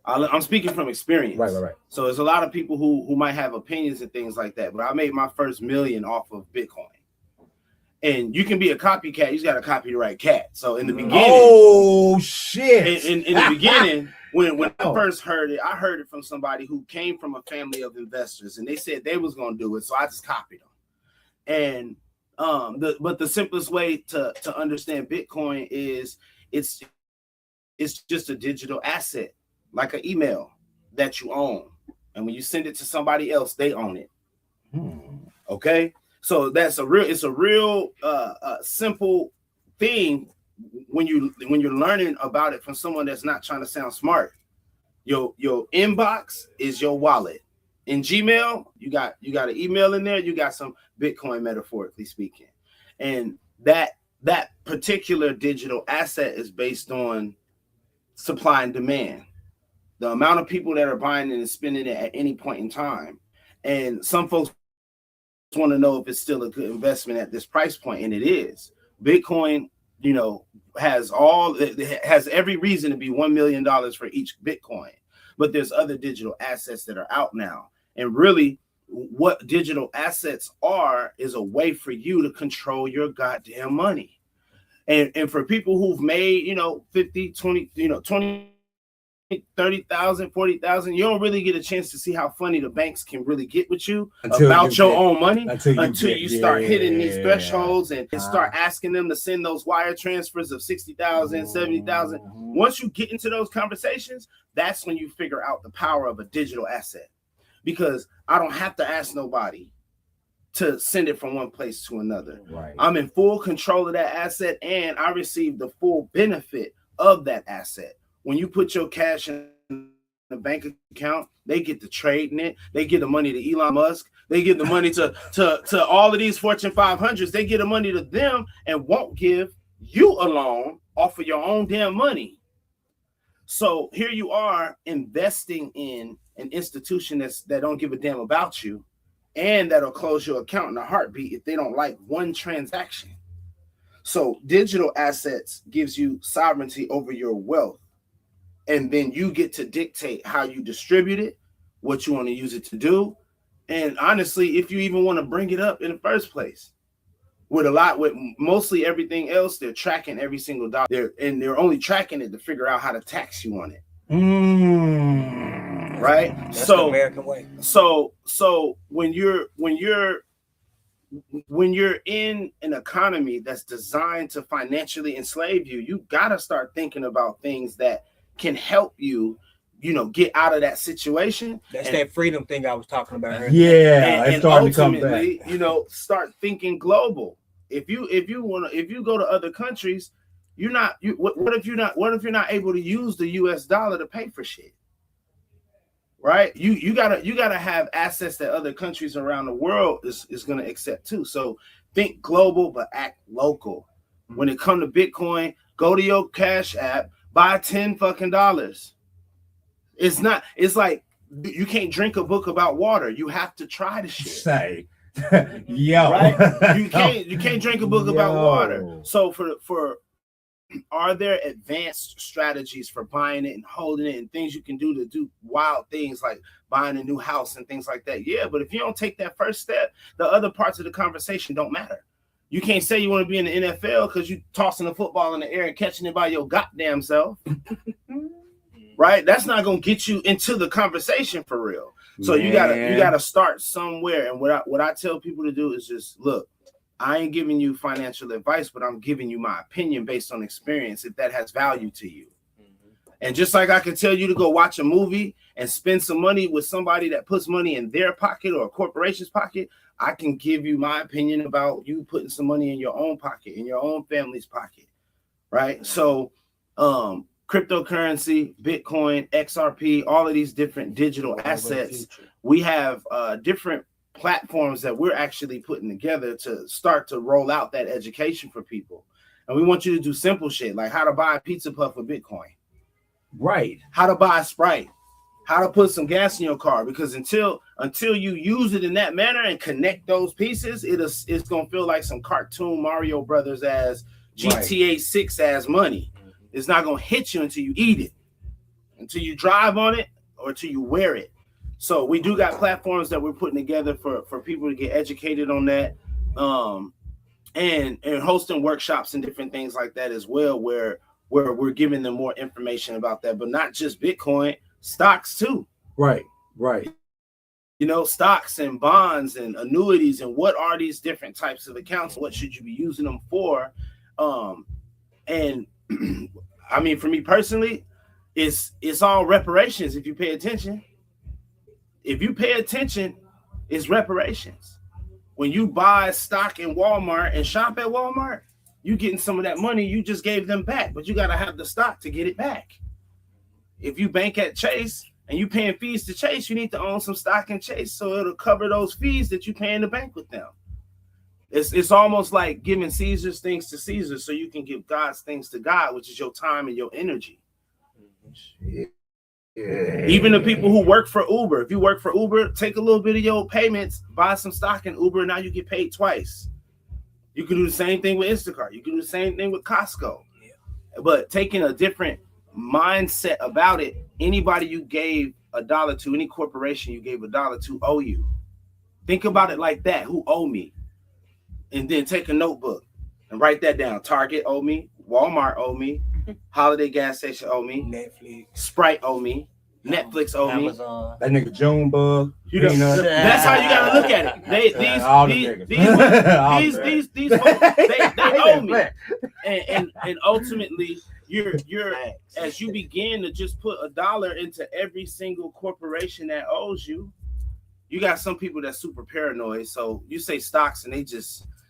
I'm speaking from experience. Right. So there's a lot of people who might have opinions and things like that, but I made my first $1 million off of Bitcoin. And you can be a copycat. You just got to copy the right cat. So in the beginning, oh shit! In the beginning, when I first heard it, I heard it from somebody who came from a family of investors, and they said they was going to do it, so I just copied them. And the simplest way to understand Bitcoin is it's just a digital asset, like an email that you own, and when you send it to somebody else, they own it. Okay. So it's a real simple thing when you're learning about it from someone that's not trying to sound smart. Your inbox is your wallet. In Gmail, you got an email in there, you got some Bitcoin, metaphorically speaking. And that particular digital asset is based on supply and demand. The amount of people that are buying it and spending it at any point in time. And some folks want to know if it's still a good investment at this price point, and it is. Bitcoin, has every reason to be $1 million for each Bitcoin, but there's other digital assets that are out now. And really, what digital assets are is a way for you to control your goddamn money. And for people who've made 50, 20, 20, 30,000, 40,000, you don't really get a chance to see how funny the banks can really get with you about your own money until you start hitting these thresholds and start asking them to send those wire transfers of 60,000, 70,000. Once you get into those conversations, that's when you figure out the power of a digital asset, because I don't have to ask nobody to send it from one place to another. Right. I'm in full control of that asset, and I receive the full benefit of that asset. When you put your cash in the bank account, they get to trading it. They give the money to Elon Musk. They give the money to all of these Fortune 500s. They give the money to them and won't give you a loan off of your own damn money. So here you are investing in an institution that don't give a damn about you, and that'll close your account in a heartbeat if they don't like one transaction. So digital assets gives you sovereignty over your wealth. And then you get to dictate how you distribute it, what you want to use it to do. And honestly, if you even want to bring it up in the first place. With mostly everything else, they're tracking every single dollar. They're only tracking it to figure out how to tax you on it. Right? That's the American way. So when you're in an economy that's designed to financially enslave you, you gotta start thinking about things that can help you, get out of that situation. That's that freedom thing I was talking about earlier. Yeah, and ultimately, start thinking global. If you go to other countries, what if you're not able to use the US dollar to pay for shit? Right? You gotta have assets that other countries around the world is gonna accept too. So think global but act local. When it comes to Bitcoin, go to your Cash App, buy $10 fucking. It's like you can't drink a book about water. You have to try the shit. Say, yo, right? You can't drink a book about water. So for are there advanced strategies for buying it and holding it and things you can do to do wild things like buying a new house and things like that? Yeah, but if you don't take that first step, the other parts of the conversation don't matter. You can't say you want to be in the NFL because you tossing the football in the air and catching it by your goddamn self. Right? That's not gonna get you into the conversation for real. So you gotta start somewhere. And what I tell people to do is just look. I ain't giving you financial advice, but I'm giving you my opinion based on experience if that has value to you. And just like I can tell you to go watch a movie and spend some money with somebody that puts money in their pocket or a corporation's pocket, I can give you my opinion about you putting some money in your own pocket, in your own family's pocket, right? So cryptocurrency, Bitcoin, XRP, all of these different digital assets, we have different platforms that we're actually putting together to start to roll out that education for people. And we want you to do simple shit like how to buy a pizza puff with Bitcoin. Right. How to buy a Sprite. How to put some gas in your car. Because until you use it in that manner and connect those pieces, it's going to feel like some cartoon Mario Brothers as GTA 6 as money. It's not going to hit you until you eat it, until you drive on it, or until you wear it. So we do got platforms that we're putting together for people to get educated on that, and hosting workshops and different things like that as well, where we're giving them more information about that, but not just Bitcoin, stocks too. Right. You know, stocks and bonds and annuities, and what are these different types of accounts? What should you be using them for? And I mean, for me personally, it's all reparations. If you pay attention, it's reparations. When you buy stock in Walmart and shop at Walmart, you getting some of that money you just gave them back, but you got to have the stock to get it back. If you bank at Chase and you paying fees to Chase, you need to own some stock in Chase so it'll cover those fees that you pay in the bank with them. It's almost like giving Caesar's things to Caesar so you can give God's things to God, which is your time and your energy. Yeah. Even the people who work for Uber, if you work for Uber, take a little bit of your payments, buy some stock in Uber, and now you get paid twice. You can do the same thing with Instacart. You can do the same thing with Costco. Yeah. But taking a different mindset about it, anybody you gave $1 to, any corporation you gave $1 to, owe you. Think about it like that. Who owe me? And then take a notebook and write that down. Target owe me. Walmart owe me. Holiday gas station owe me. Netflix. Sprite owe me. Netflix owe me. Amazon. That nigga Junebug. That's how you gotta look at it. These folks, they owe me. And ultimately, you're as you begin to just put $1 into every single corporation that owes you, you got some people that's super paranoid. So you say stocks and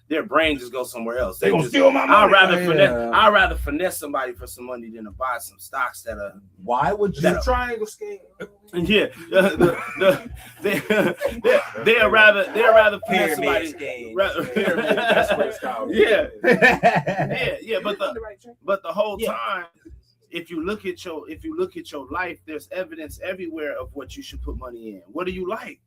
their brain just goes somewhere else. They gonna steal my money. I'd rather finesse somebody for some money than to buy some stocks that are. Why would you triangle scheme? Yeah, they'd rather finesse somebody. That's what it's called. Yeah. But the whole time, if you look at your life, there's evidence everywhere of what you should put money in. What do you like?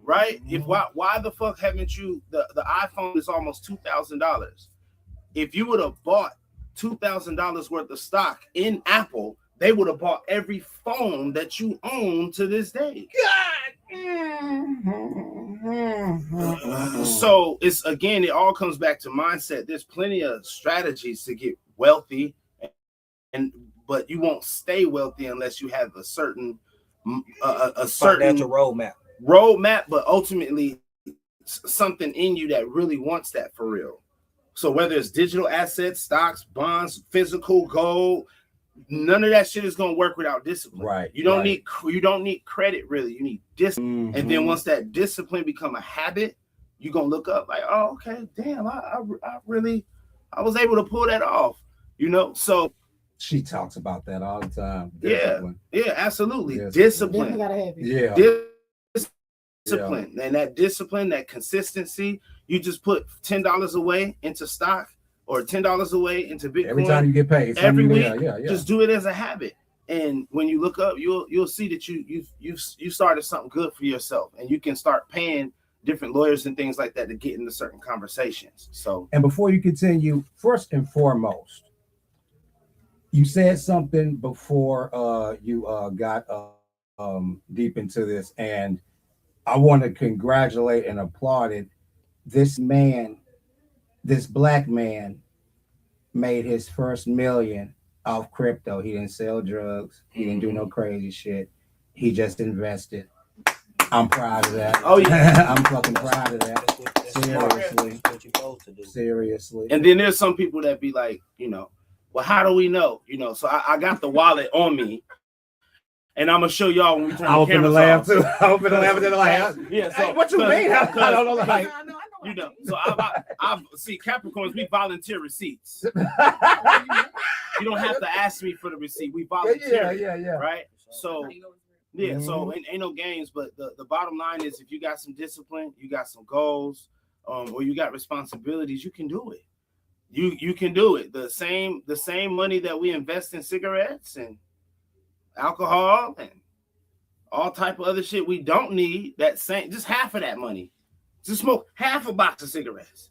Right? If why the fuck haven't you? The iPhone is almost $2,000. If you would have bought $2,000 worth of stock in Apple, they would have bought every phone that you own to this day. So it all comes back to mindset. There's plenty of strategies to get wealthy, but you won't stay wealthy unless you have a certain financial roadmap, but ultimately something in you that really wants that for real. So whether it's digital assets, stocks, bonds, physical gold, none of that shit is going to work without discipline. Right. You don't need credit really. You need discipline. Mm-hmm. And then once that discipline become a habit, you're going to look up like, oh, okay, damn, I was able to pull that off, you know? So she talks about that all the time. Discipline. Yeah, absolutely. Discipline. Gotta have it. Yeah. Discipline. Yeah. And that discipline, that consistency, you just put $10 away into stock or $10 away into Bitcoin. Every time you get paid. Every week, just do it as a habit. And when you look up, you'll see that you started something good for yourself, and you can start paying different lawyers and things like that to get into certain conversations. So, and before you continue, first and foremost, you said something before you got deep into this, and I want to congratulate and applaud it. This black man made his first million off crypto. He didn't sell drugs. He didn't do no crazy shit. He just invested. I'm proud of that. Oh yeah, I'm fucking proud of that. Seriously. What you're supposed to do. Seriously. And then there's some people that be like, you know, Well, how do we know? You know, so I got the wallet on me. And I'm gonna show y'all when we turn the cameras off. Too. I open the lamp in the lab. Yeah. So what you mean? I don't know. Like, you know. So I see Capricorns. We volunteer receipts. You don't have to ask me for the receipt. We volunteer. Yeah. Right. So yeah. So ain't no games. But the bottom line is, if you got some discipline, you got some goals, or you got responsibilities, you can do it. You can do it. The same money that we invest in cigarettes and alcohol and all type of other shit we don't need, just half of that money. Just smoke half a box of cigarettes.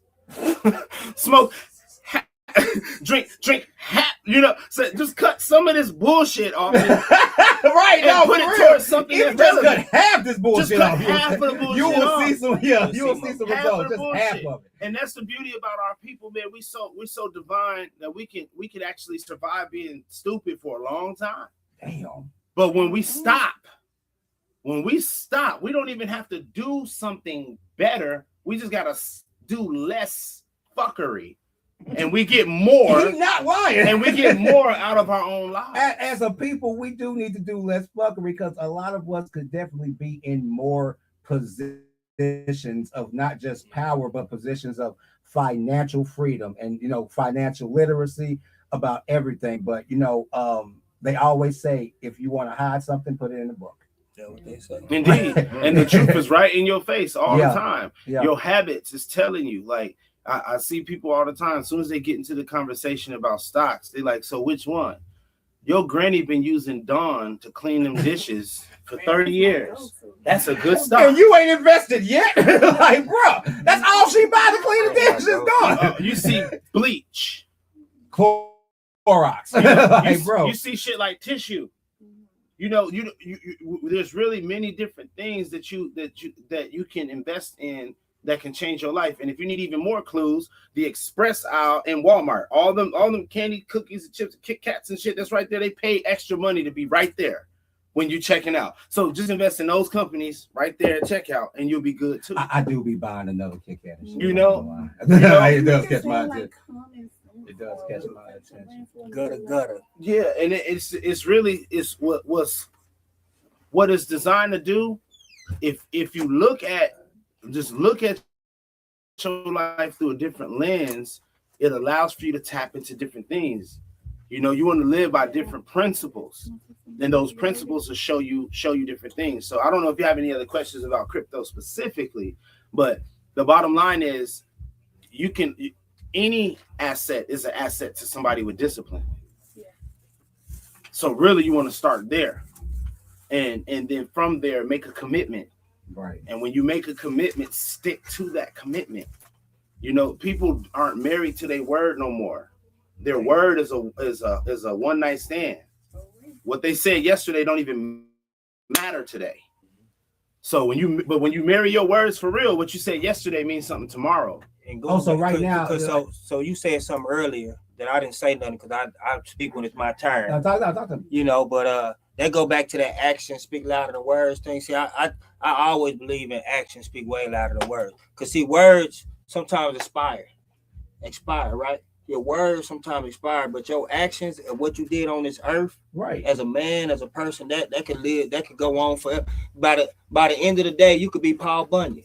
drink half, you know, so just cut some of this bullshit off. Right, and put it towards something that's just cut half this bullshit just cut off. Half of the bullshit you will off. see some, you will see some results. Just half of it. And that's the beauty about our people, man. We're so divine that we can actually survive being stupid for a long time. Damn. But when we stop, we don't even have to do something better. We just gotta do less fuckery, and we get more. He's not lying. And we get more out of our own lives. As a people, we do need to do less fuckery, because a lot of us could definitely be in more positions of not just power, but positions of financial freedom and, you know, financial literacy about everything. But, you know, they always say, if you want to hide something, put it in the book. That's what they say. Indeed. And the truth is right in your face all the time. Yeah. Your habits is telling you. Like, I see people all the time, as soon as they get into the conversation about stocks, they like, so which one? Your granny been using Dawn to clean them dishes for 30 years. That's a good stock. And you ain't invested yet? Like, bro, that's all she buy to clean the dishes, Dawn. You see bleach. Clorox. Like, bro. You see shit like tissue. You know, you there's really many different things that you can invest in that can change your life. And if you need even more clues, the express aisle in Walmart, all them candy, cookies, and chips, Kit Kats and shit that's right there, they pay extra money to be right there when you checking out. So just invest in those companies right there at checkout, and you'll be good too. I do be buying another Kit Kat and shit. You know? It does catch my attention. It does catch my attention. Gutter. Yeah, and it's really what it's designed to do. If you look at your life through a different lens, it allows for you to tap into different things. You know, you want to live by different principles, and those principles will show you different things. So I don't know if you have any other questions about crypto specifically, but the bottom line is any asset is an asset to somebody with discipline. Yeah. So really you want to start there, and then from there make a commitment. Right. And when you make a commitment, stick to that commitment. You know, people aren't married to their word no more. Their word is a one night stand. What they said yesterday don't even matter today. So when you marry your words for real, what you said yesterday means something tomorrow. And so right now, so you said something earlier that I didn't say nothing, because I speak when it's my turn. Talk to me. You know, but that go back to that action speak louder than words thing. See, I always believe in action speak way louder than words. Because see, words sometimes expire, right? Your words sometimes expire, but your actions and what you did on this earth, right, as a man, as a person, that can live, that can go on forever. By the end of the day, you could be Paul Bunyan.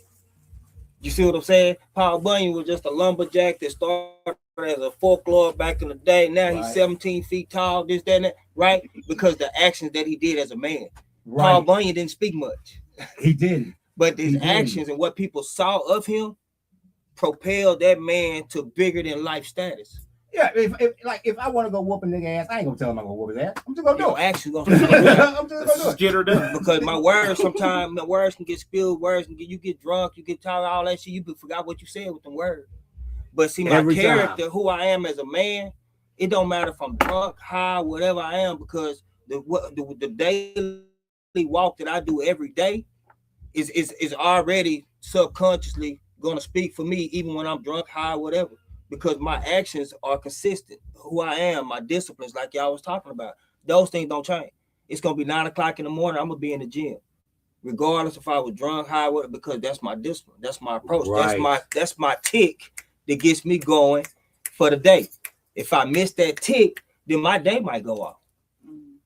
You see what I'm saying? Paul Bunyan was just a lumberjack that started as a folklore back in the day. Now he's 17 feet tall, this, that, and that, right? Because the actions that he did as a man. Right. Paul Bunyan didn't speak much. He didn't. But his actions and what people saw of him propelled that man to bigger than life status. Yeah, if I want to go whoop a nigga ass, I ain't gonna tell him I'm gonna whoop his ass. I'm just gonna do it. Actually gonna I'm just gonna do it. Get her done. Because my words sometimes can get spilled, you get drunk, you get tired, all that shit, you forgot what you said with the word. But see, my character, who I am as a man, it don't matter if I'm drunk, high, whatever I am, because the daily walk that I do every day is already subconsciously gonna speak for me, even when I'm drunk, high, whatever. Because my actions are consistent. Who I am, my disciplines, like y'all was talking about, those things don't change. It's gonna be 9 o'clock in the morning. I'm gonna be in the gym, regardless if I was drunk, high, because that's my discipline. That's my approach. Right. That's my tick that gets me going for the day. If I miss that tick, then my day might go off.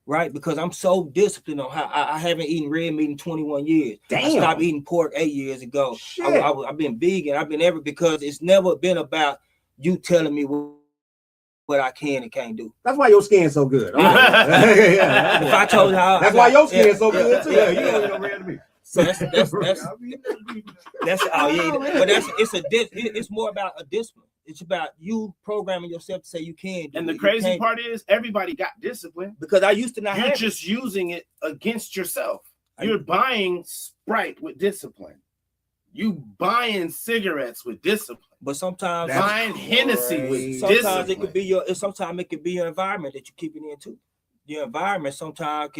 Right, because I'm so disciplined on how I haven't eaten red meat in 21 years. Damn. I stopped eating pork 8 years ago. I've been vegan. I've been because it's never been about you telling me what I can and can't do. That's why your skin's so good. If I told you how, that's why your skin's so good too. You don't eat no red meat. So that's it's more about a discipline. It's about you programming yourself to say you can. And the crazy part is everybody got discipline because I used to not. You're just using it against yourself. You're buying Sprite with discipline. You buying cigarettes with discipline. But sometimes buying Hennessy with sometimes discipline. It could be your. Sometimes it could be your environment that you're keeping in too. Your environment sometimes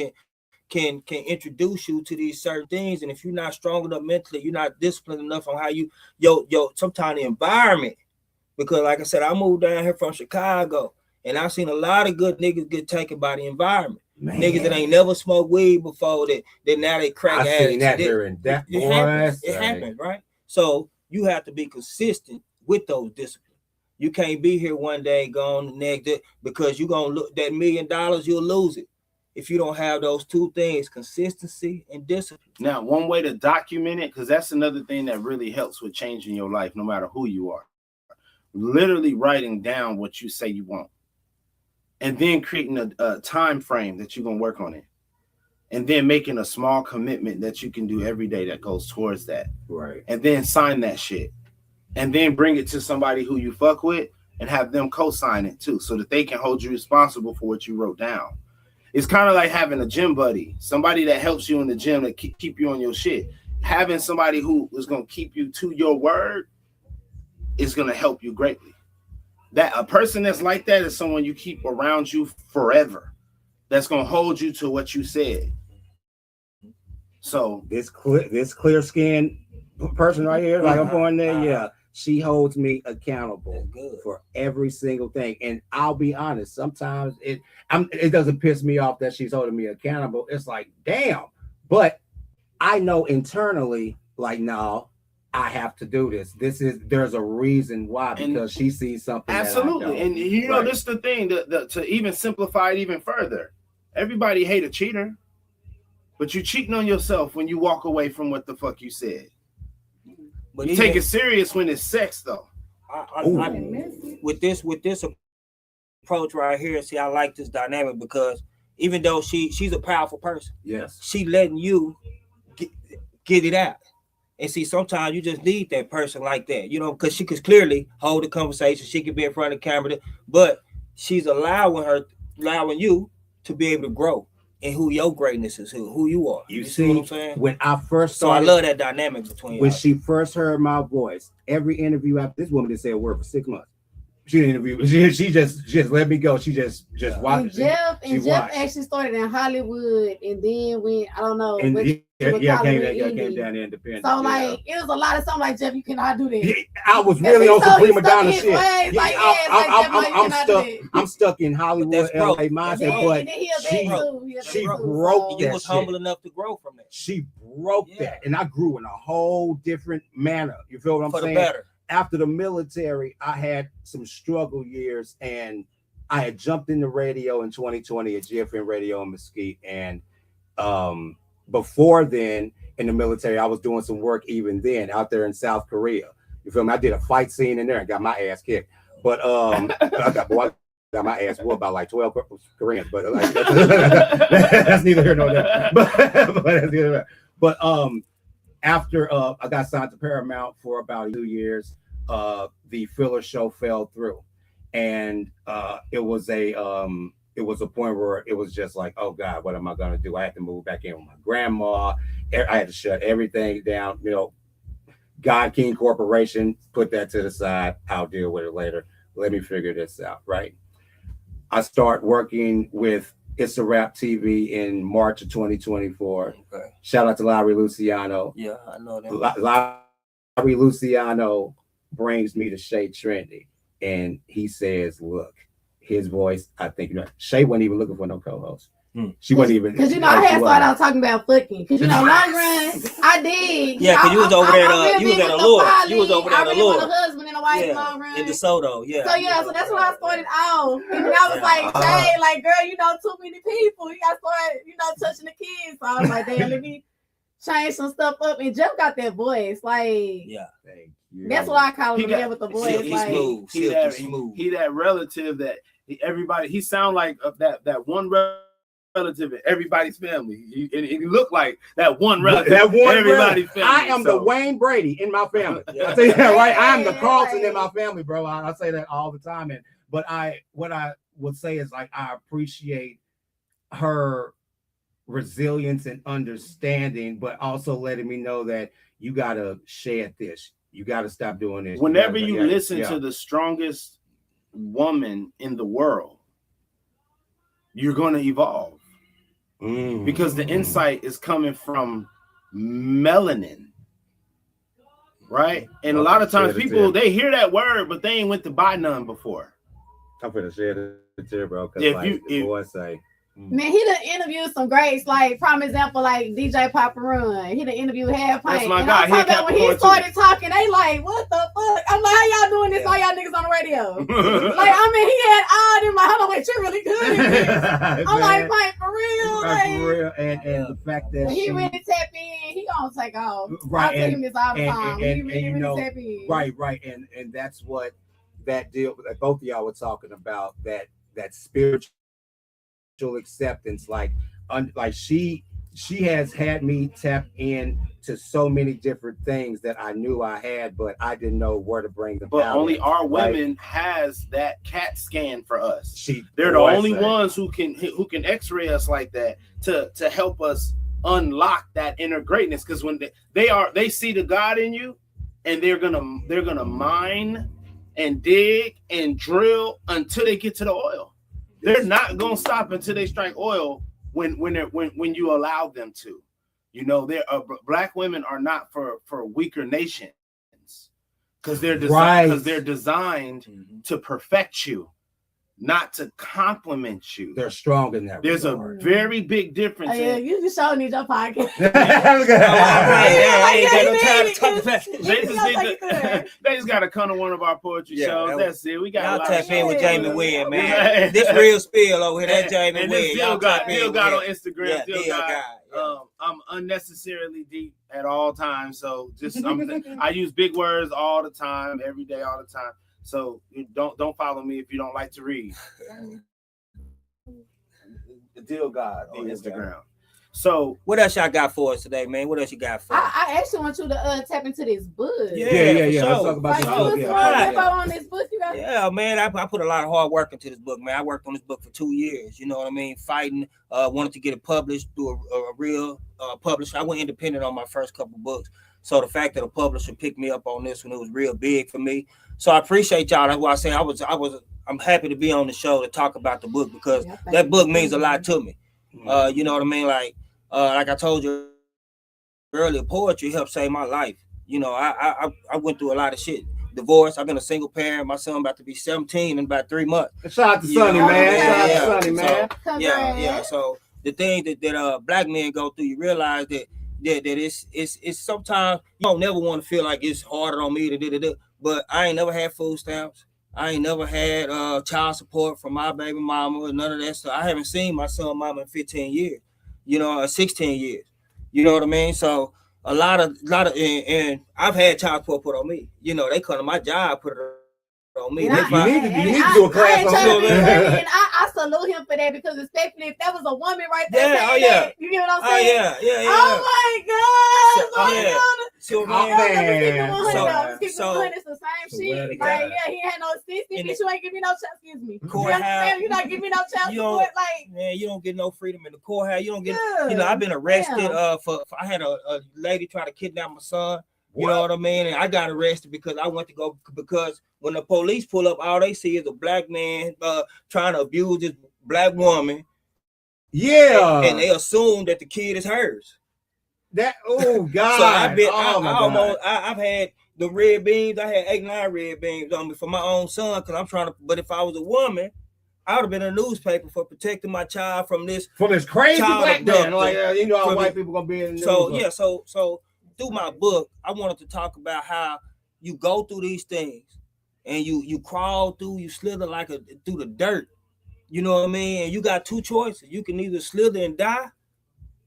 can introduce you to these certain things, and if you're not strong enough mentally, you're not disciplined enough on how you sometimes the environment. Because like I said, I moved down here from Chicago, and I've seen a lot of good niggas get taken by the environment. Man. Niggas that ain't never smoked weed before that now they crack addicts. I seen that during that. It happens, right? So you have to be consistent with those disciplines. You can't be here one day, go on the next day, because you're gonna look that $1 million, you'll lose it if you don't have those two things: consistency and discipline. Now, one way to document it, because that's another thing that really helps with changing your life, no matter who you are. Literally writing down what you say you want, and then creating a time frame that you're gonna work on it, and then making a small commitment that you can do every day that goes towards that. Right. And then sign that shit, and then bring it to somebody who you fuck with, and have them co-sign it too, so that they can hold you responsible for what you wrote down. It's kind of like having a gym buddy, somebody that helps you in the gym to keep you on your shit. Having somebody who is gonna keep you to your word is going to help you greatly. That a person that's like that is someone you keep around you forever. That's going to hold you to what you said. So this clear skin person right here, like I'm going there, she holds me accountable for every single thing. And I'll be honest, sometimes it doesn't piss me off that she's holding me accountable. It's like, damn. But I know internally, like, no, I have to do this. There's a reason why, because she sees something. Absolutely. And you know, this is the thing to even simplify it even further. Everybody hate a cheater, but you're cheating on yourself when you walk away from what the fuck you said. But you take it serious when it's sex, though. With this approach right here, see, I like this dynamic because even though she's a powerful person, yes, she letting you get it out. And see, sometimes you just need that person like that, you know, because she could clearly hold the conversation. She could be in front of the camera, but she's allowing you to be able to grow in who your greatness is, who you are. You see what I'm saying? When I first started, so I love that dynamic between when she first heard my voice, every interview after this woman didn't say a word for 6 months. She didn't interview. She just let me go. She just watched. Jeff actually started in Hollywood, and then went, I don't know. And came down there independent. So like it was a lot of something like, Jeff, you cannot do that. I was really on some prima donna shit. I'm stuck in Hollywood, LA mindset, but she broke that. You was humble enough to grow from that. She broke that, and I grew in a whole different manner. You feel what I'm saying? For the better. After the military, I had some struggle years, and I had jumped in the radio in 2020 at GFN Radio in Mesquite. And before then, in the military, I was doing some work even then out there in South Korea. You feel me? I did a fight scene in there and got my ass kicked. But I got my ass whooped by like 12 Koreans. But like, that's neither here nor there. But that's neither there. But after I got signed to Paramount for about 2 years, the filler show fell through, and it was a point where it was just like, oh God, what am I gonna do? I had to move back in with my grandma. I had to shut everything down. You know, God King Corporation, put that to the side. I'll deal with it later. Let me figure this out. Right. I start working with It's a Rap TV in March of 2024. Okay. Shout out to Larry Luciano. Yeah, I know that. Larry Luciano brings me to Shay Trendy, and he says, look, his voice, I think, you know, Shay wasn't even looking for no co-host. She wasn't even, because you know, I had started out talking about fucking, because you know, long run, I did. Yeah, because you was over there, you was at Allure. You was over there at Allure. I really want a husband and a white yeah, long run. in DeSoto, yeah. So yeah, so that's when I started off. And I was like, Jay, like, girl, you know, too many people. You gotta start, you know, touching the kids. So I was like, damn, let me change some stuff up. And Jeff got that voice, like, yeah. That's what I call him. With the voice, he's like smooth. He that relative that everybody. He sound like that one relative in everybody's family. He looked like that one relative. That one everybody's family. I am the Wayne Brady in my family. I tell you that, right? I am the Carlton in my family, bro. I say that all the time. But what I would say is like I appreciate her resilience and understanding, but also letting me know that you gotta shed this. You gotta stop doing this. Whenever you listen to the strongest woman in the world, you're gonna evolve. Because the insight is coming from melanin, right? And a lot of times people, they hear that word, but they ain't went to buy none before. I'm gonna share it here, bro. Man, he done interviewed some greats, like prime example, like DJ Papa Run. He done interviewed Half Pint. That's my guy. And when he started talking, they like, what the fuck? I'm like, how y'all doing this? All y'all niggas on the radio. Like, I mean, he had all them like, hold on, wait, you really good? I'm like, Pint, for real? Like, for real. And the fact that when he really tap in, he gonna take off. Right. I tell him this all the time. And He you know, tap in. right. And that's what that deal that both of y'all were talking about, that spiritual acceptance, like she has had me tap in to so many different things that I knew I had, but I didn't know where to bring them. But only our women has that CAT scan for us. They're the only ones who can X-ray us like that to help us unlock that inner greatness. Because when they see the God in you, and they're gonna mine and dig and drill until they get to the oil. They're not gonna stop until they strike oil when you allow them to. You know, black women are not for weaker nations because they're designed to perfect you, not to compliment you. They're strong in that. There's a very big difference. Oh, yeah, you just showing me your podcast. They just got to come to one of our poetry shows. That's it. We got y'all tap in with Jamie Wynn, man. This Rill Spill over here. That Jamie Wynn. Still got on Instagram. Yeah, still got. I'm unnecessarily deep at all times, so I use big words all the time, every day, all the time. So don't follow me if you don't like to read. The Deal God on Instagram. So what else y'all got for us today, man? What else you got for us? I actually want you to tap into this book. Yeah. Sure. Let's talk about this book. On this book, you got. Yeah, man. I put a lot of hard work into this book, man. I worked on this book for 2 years. You know what I mean? Fighting, wanted to get it published through a real publisher. I went independent on my first couple books. So the fact that a publisher picked me up on this one, it was real big for me. So I appreciate y'all. That's why I say I'm happy to be on the show to talk about the book because that book means a lot to me. You know what I mean? Like I told you earlier, poetry helped save my life. You know, I went through a lot of shit. Divorce. I've been a single parent. My son about to be 17 in about 3 months. Shout out to Sonny, man. Shout out to Sonny, man. So, yeah. So the thing that black men go through, you realize that it's sometimes you don't never want to feel like it's harder on me to do. But I ain't never had food stamps. I ain't never had child support from my baby mama or none of that stuff. I haven't seen my son mama in 15 years, 16 years. You know what I mean? So a lot of and I've had child support put on me. They come to my job, put it on me. You need to do a class on that. And I salute him for that because especially if that was a woman right there. That, you get what I'm saying? Oh my God. So it's the same shit. Like, he had no assistance. Bitch, you ain't give me no child. Excuse me. You're not giving me no child support. Like, man, you don't get no freedom in the courthouse. You don't get. I've been arrested for. I had a lady try to kidnap my son. You know what I mean? And I got arrested because I went to go because when the police pull up, all they see is a black man trying to abuse this black woman. Yeah, and they assume that the kid is hers. God! So I've had the red beams. I had 8-9 red beams on me for my own son because I'm trying to. But if I was a woman, I would have been in a newspaper for protecting my child from this crazy black man. Like how white people gonna be in the news. So through my book, I wanted to talk about how you go through these things and you crawl through, you slither through the dirt. You know what I mean? And you got two choices. You can either slither and die,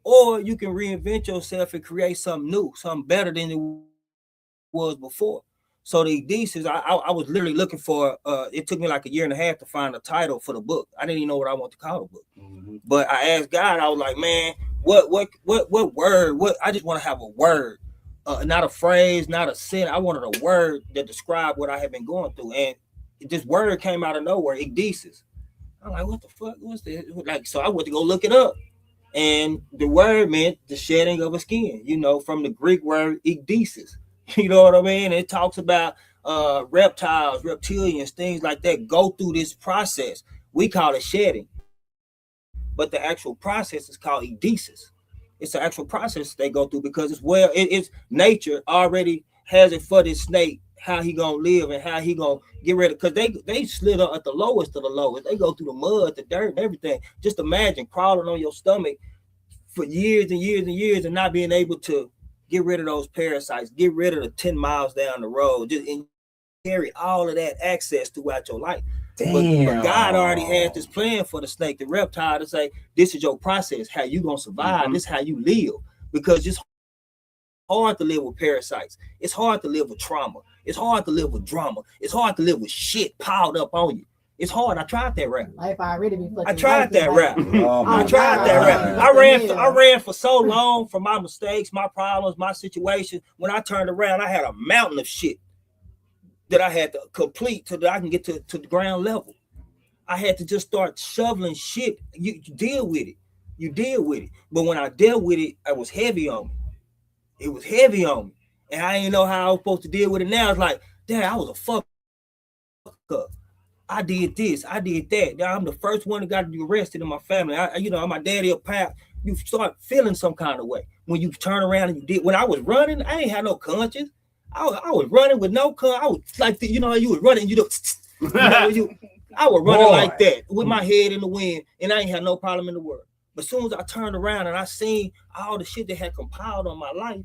or you can reinvent yourself and create something new, something better than it was before. So the thesis, I was literally looking for. It took me like a year and a half to find a title for the book. I didn't even know what I wanted to call the book. Mm-hmm. But I asked God. I was like, man, what word? What I just want to have a word, not a phrase, not a sentence. I wanted a word that described what I had been going through, and this word came out of nowhere. Ecdesis. I'm like, what the fuck? What's this? Like, so I went to go look it up, and the word meant the shedding of a skin. You know, from the Greek word ecdesis. You know what I mean? It talks about reptiles, reptilians, things like that go through this process. We call it shedding, but the actual process is called ecdesis. It's the actual process they go through because it's nature already has it for this snake how he gonna live and how he gonna get rid of, because they slid up at the lowest of the lowest. They go through the mud, the dirt, and everything. Just imagine crawling on your stomach for years and years and years and not being able to get rid of those parasites, get rid of the 10 miles down the road, just carry all of that access throughout your life. But God already had this plan for the snake, the reptile, to say, this is your process, how you gonna survive, mm-hmm. This is how you live. Because it's hard to live with parasites. It's hard to live with trauma. It's hard to live with drama. It's hard to live with shit piled up on you. It's hard. I tried that rap. Life already be fucking. I tried that rap. I tried that rap. I ran for so long from my mistakes, my problems, my situation. When I turned around, I had a mountain of shit that I had to complete so that I can get to the ground level. I had to just start shoveling shit. You deal with it. You deal with it. But when I dealt with it, it was heavy on me. It was heavy on me. And I didn't know how I was supposed to deal with it now. It's like, damn, I was a fuck up. I did this, I did that. Now I'm the first one that got to be arrested in my family. My daddy a pap. You start feeling some kind of way when you turn around and you did. When I was running, I ain't had no conscience. I was running with no conscience. I was like, you was running. I was running like that with my head in the wind, and I ain't had no problem in the world. But as soon as I turned around and I seen all the shit that had compiled on my life,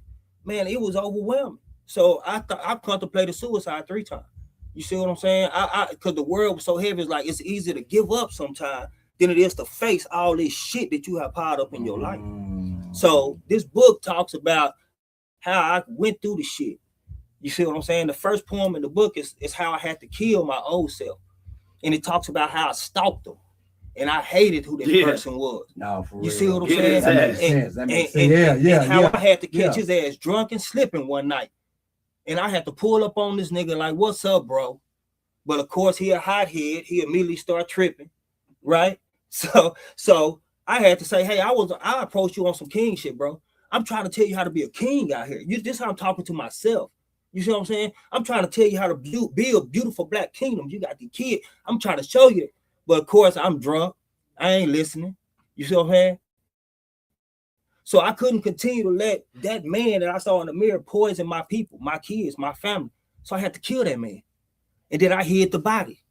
man, it was overwhelming. So I contemplated suicide 3 times. You see what I'm saying? Because the world was so heavy, it's easier to give up sometimes than it is to face all this shit that you have piled up in your life. So this book talks about how I went through the shit. You see what I'm saying? The first poem in the book is how I had to kill my old self. And it talks about how I stalked them. And I hated who that person was. No, for real. You see what I'm saying? That makes sense. And how I had to catch his ass drunk and slipping one night. And I had to pull up on this nigga like, what's up, bro? But of course, he a hothead. He immediately start tripping, right? So I had to say, hey, I approached you on some king shit, bro. I'm trying to tell you how to be a king out here. This is how I'm talking to myself. You see what I'm saying? I'm trying to tell you how to build a beautiful black kingdom. You got the kid. I'm trying to show you. But of course, I'm drunk. I ain't listening. You see what I'm saying? So I couldn't continue to let that man that I saw in the mirror poison my people, my kids, my family. So I had to kill that man. And then I hid the body.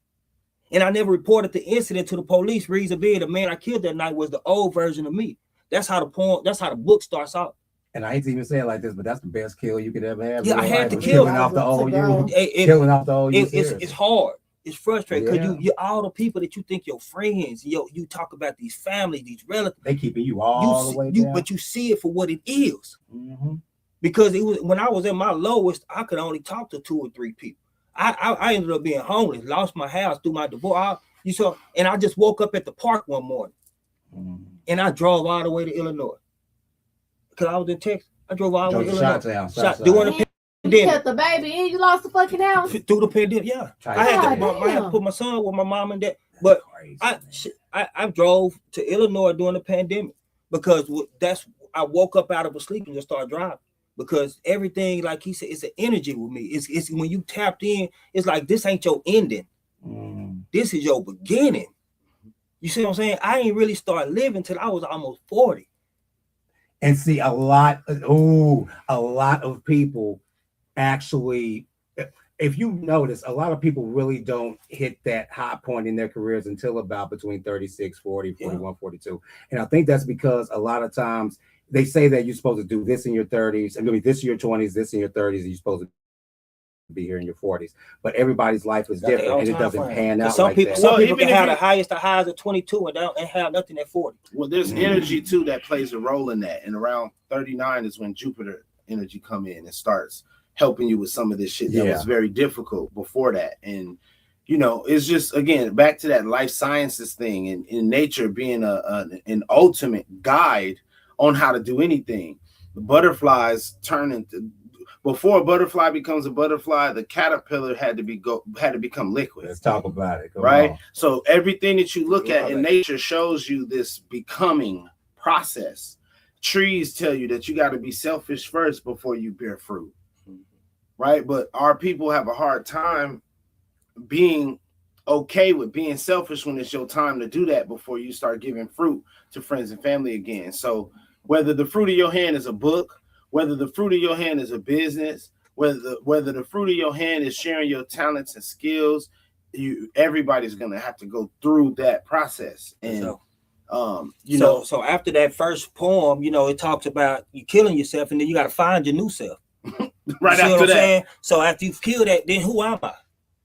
And I never reported the incident to the police. Reason being, the man I killed that night was the old version of me. That's how the book starts out. And I hate to even say it like this, but that's the best kill you could ever have. Yeah, I had to kill killing off the old you. Killing off the old you. It's hard. It's frustrating because you all the people that you think your friends, you talk about these families, these relatives. They keeping you all the way down. But you see it for what it is. Mm-hmm. Because it was when I was at my lowest, I could only talk to 2 or 3 people. I ended up being homeless, lost my house through my divorce. And I just woke up at the park one morning, and I drove all the way to Illinois because I was in Texas. I drove all the way to Illinois. During the you kept the baby and you lost the fucking house through the pandemic. Yeah, I had to put my son with my mom and dad. But I drove to Illinois during the pandemic because I woke up out of a sleep and just started driving. Because everything, like he said, it's an energy with me. It's when you tapped in, it's like this ain't your ending. This is your beginning. You see what I'm saying? I ain't really start living till I was almost 40. And see, a lot of people actually, if you notice, a lot of people really don't hit that high point in their careers until about between 36, 40, 41, 42. And I think that's because a lot of times they say that you're supposed to do this in your 30s, and maybe this in your 20s, this in your 30s, and you're supposed to be here in your 40s, but everybody's life is different and it doesn't pan out some like people, that. Some people can have the highs of 22 and have nothing at 40. Well, there's energy too that plays a role in that, and around 39 is when Jupiter energy come in and starts helping you with some of this shit that was very difficult before that. And it's just, again, back to that life sciences thing, and in nature being an ultimate guide on how to do anything. The butterflies turn into, before a butterfly becomes a butterfly, the caterpillar had to become liquid. Let's talk about it. Right? So everything that you look at in nature shows you this becoming process. Trees tell you that you got to be selfish first before you bear fruit. Right? But our people have a hard time being okay with being selfish when it's your time to do that before you start giving fruit to friends and family again. So whether the fruit of your hand is a book, whether the fruit of your hand is a business, whether the fruit of your hand is sharing your talents and skills, everybody's gonna have to go through that process. And so after that first poem, it talks about you killing yourself, and then you got to find your new self. Right after that. Saying? So after you've killed that, then who am I?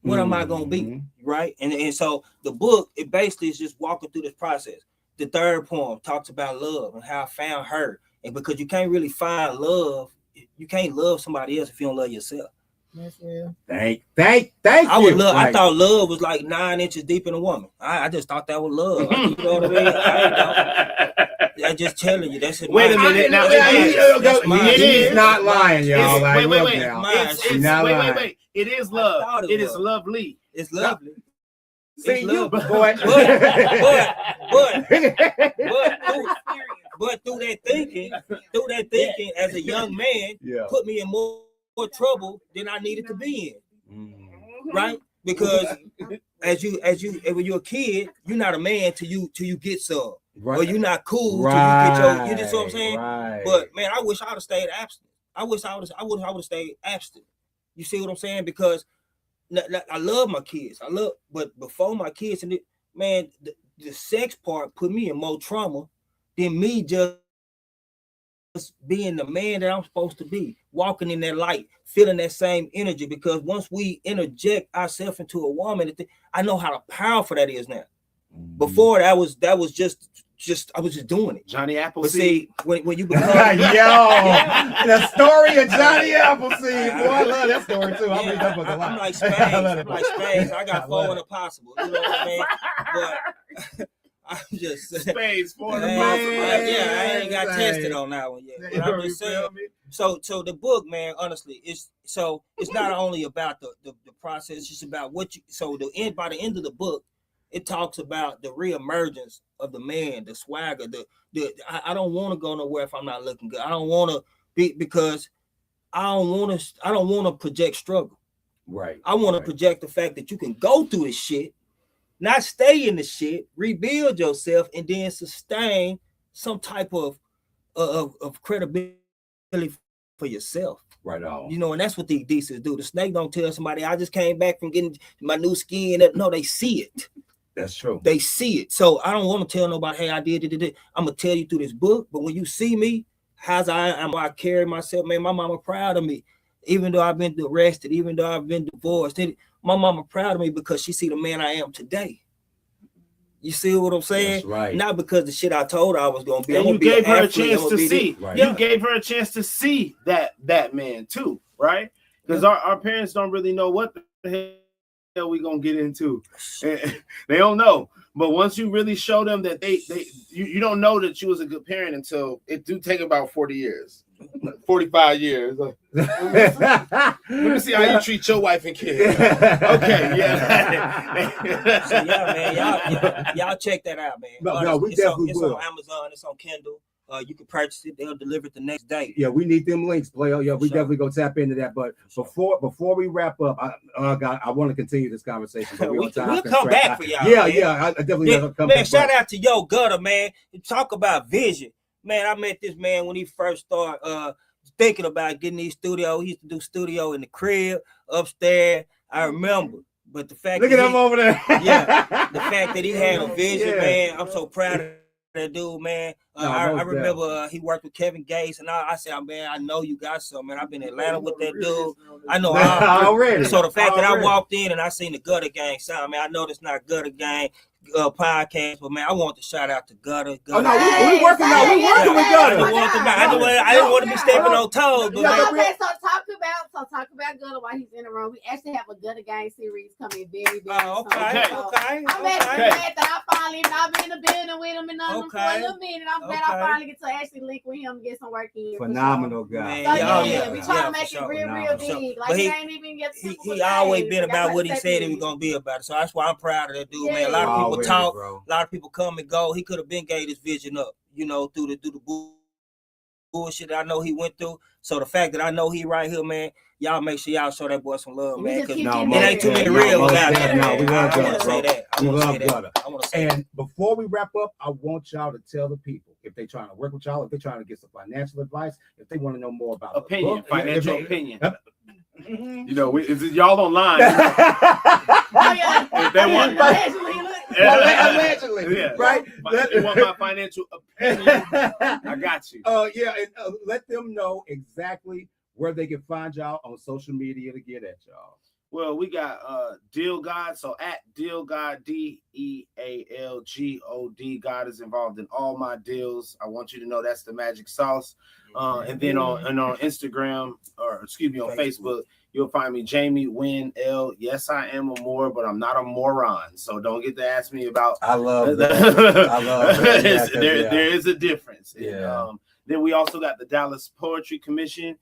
What am I gonna be? Right? And so the book, it basically is just walking through this process. The third poem talks about love and how I found her. And because you can't really find love, you can't love somebody else if you don't love yourself. That's real. Thank you. I thought love was like 9 inches deep in a woman. I just thought that was love. You know what I mean? I'm just telling you. That's it. Wait a minute. Now, it is not lying, y'all. Wait. It is love. It is lovely. It's lovely. See you, boy. But through that thinking, as a young man, put me in more trouble than I needed to be in. Right? Because when you're a kid, you're not a man till you get some. Right. Or you're not cool till you get your. You just what I'm saying? Right. But man, I wish I would have stayed abstinent. I would have stayed abstinent. You see what I'm saying? Because I love my kids. But before my kids, and the sex part put me in more trauma than me just being the man that I'm supposed to be, walking in that light, feeling that same energy. Because once we interject ourselves into a woman, I know how powerful that is now. Before that was just I was just doing it. Johnny Appleseed. But see, when you become the story of Johnny Appleseed, boy, I love that story too. I'm like Spades. I got 4 in a possible. You know what I mean? But I'm just Spades 4 in a possible. I ain't got tested on that one yet. But I'm just saying. So the book, man, honestly, it's not only about the process, it's just about what you. So by the end of the book, it talks about the reemergence of the man, the swagger. I don't want to go nowhere if I'm not looking good. I don't want to be, because I don't want to project struggle. Right. I want to project the fact that you can go through this shit, not stay in the shit, rebuild yourself, and then sustain some type of credibility for yourself. Right on. And that's what these DCs do. The snake don't tell somebody, I just came back from getting my new skin. No, they see it. That's true. They see it. So I don't want to tell nobody, hey, I did it. I'm going to tell you through this book. But when you see me, I carry myself, man, my mama proud of me. Even though I've been arrested, even though I've been divorced, my mama proud of me because she see the man I am today. You see what I'm saying? That's right. Not because the shit I told her I was going to be. And you gave her a chance to see. Right. You gave her a chance to see that man too, right? Because our parents don't really know what the hell we gonna get into. They don't know. But once you really show them that you don't know that you was a good parent until it do take about 40 years. 45 years. Let me see how you treat your wife and kids. Okay, yeah. So man, y'all check that out, man. No, we definitely will. It's on Amazon, it's on Kindle. You can purchase it, they'll deliver it the next day. Yeah, we need them links, player. Yeah, we definitely go tap into that. But before we wrap up, I want to continue this conversation. We'll come back for y'all. Yeah, I definitely gotta come back. Man, shout out to Yo Gutter, man. Talk about vision. Man, I met this man when he first started thinking about getting these studios. He used to do studio in the crib, upstairs. I remember. But the fact look at him over there. Yeah. The fact that he had a vision, man, I'm so proud of that dude, man. No, I remember he worked with Kevin Gates, and I said, man, I know you got some, man. I've been in Atlanta with that dude. I know already. So the fact that I walked in and I seen the Gutter Gang sound, man, I know it's not Gutter Gang podcast, but man, I want to shout out to Gutter. Oh no, we working now. We working with Gutter. I didn't want to be stepping on toes, but okay, so talk about Gutter while he's in the room. We actually have a Gutter Gang series coming very, very soon. Okay. I'm actually glad that I've been in the building with him and for a little minute. I'm glad I finally get to actually link with him and get some work in. Phenomenal guy. So we trying to make it real big. Like he ain't even get he always been about what he said he was gonna be about it. So that's why I'm proud of that dude, man. A lot of people talk, a lot of people come and go. He could have been gave his vision up, through the bullshit that I know he went through. So the fact that I know he right here, man, y'all make sure y'all show that boy some love, man. Because it ain't too many real ones out there. No, we love Gutter. I want to say that. And before we wrap up, I want y'all to tell the people if they're trying to work with y'all, if they're trying to get some financial advice, if they want to know more about financial opinion. Y'all online. If they want allegedly, right? If you want my financial opinion, I got you. And let them know exactly where they can find y'all on social media to get at y'all. Well, we got Deal God, so at Deal God, DEALGOD. God is involved in all my deals. I want you to know that's the magic sauce. And then on Instagram, on Facebook, you'll find me Jamie Wynn L. Yes, I am a Moor, but I'm not a moron. So don't get to ask me about. I love that. I love that. There is a difference. Yeah. And, then we also got the Dallas Poetry Commission.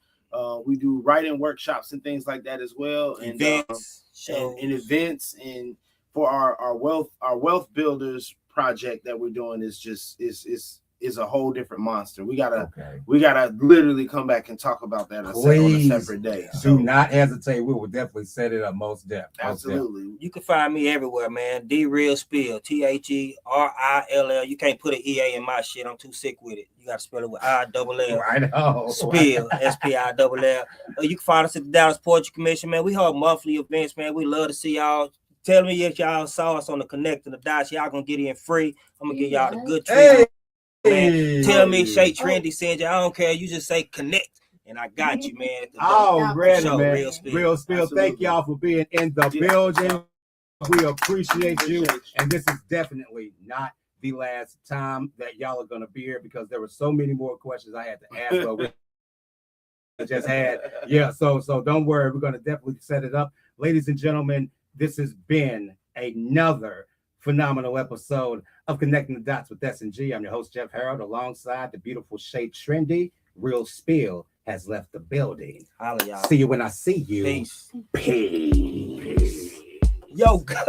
We do writing workshops and things like that as well, and events, and events, and for our wealth builders project that we're doing is a whole different monster. We gotta literally come back and talk about that on a separate day. Do not hesitate. We will definitely set it up most definitely. Absolutely. You can find me everywhere, man. Rill Spill, THERILL. You can't put an EA in my shit. I'm too sick with it. You got to spell it with ILL. I know. Spill, SPILL. You can find us at the Dallas Poetry Commission, man. We hold monthly events, man. We love to see y'all. Tell me if y'all saw us on the Connect and the Dots. Y'all gonna get in free. I'm gonna give y'all the good treatment. Man, tell me Shay Trendy send you. I don't care. You just say connect, and I got you, man. Ready, man. Rill Spill. Thank y'all for being in the building. We appreciate you, and this is definitely not the last time that y'all are gonna be here because there were so many more questions I had to ask. But we just had, So don't worry. We're gonna definitely set it up, ladies and gentlemen. This has been another phenomenal episode of Connecting the Dots with S&G. I'm your host, Jeff Harold, alongside the beautiful Shay Trendy. Rill Spill has left the building. Holla, y'all. See you when I see you. Peace. Yo, God.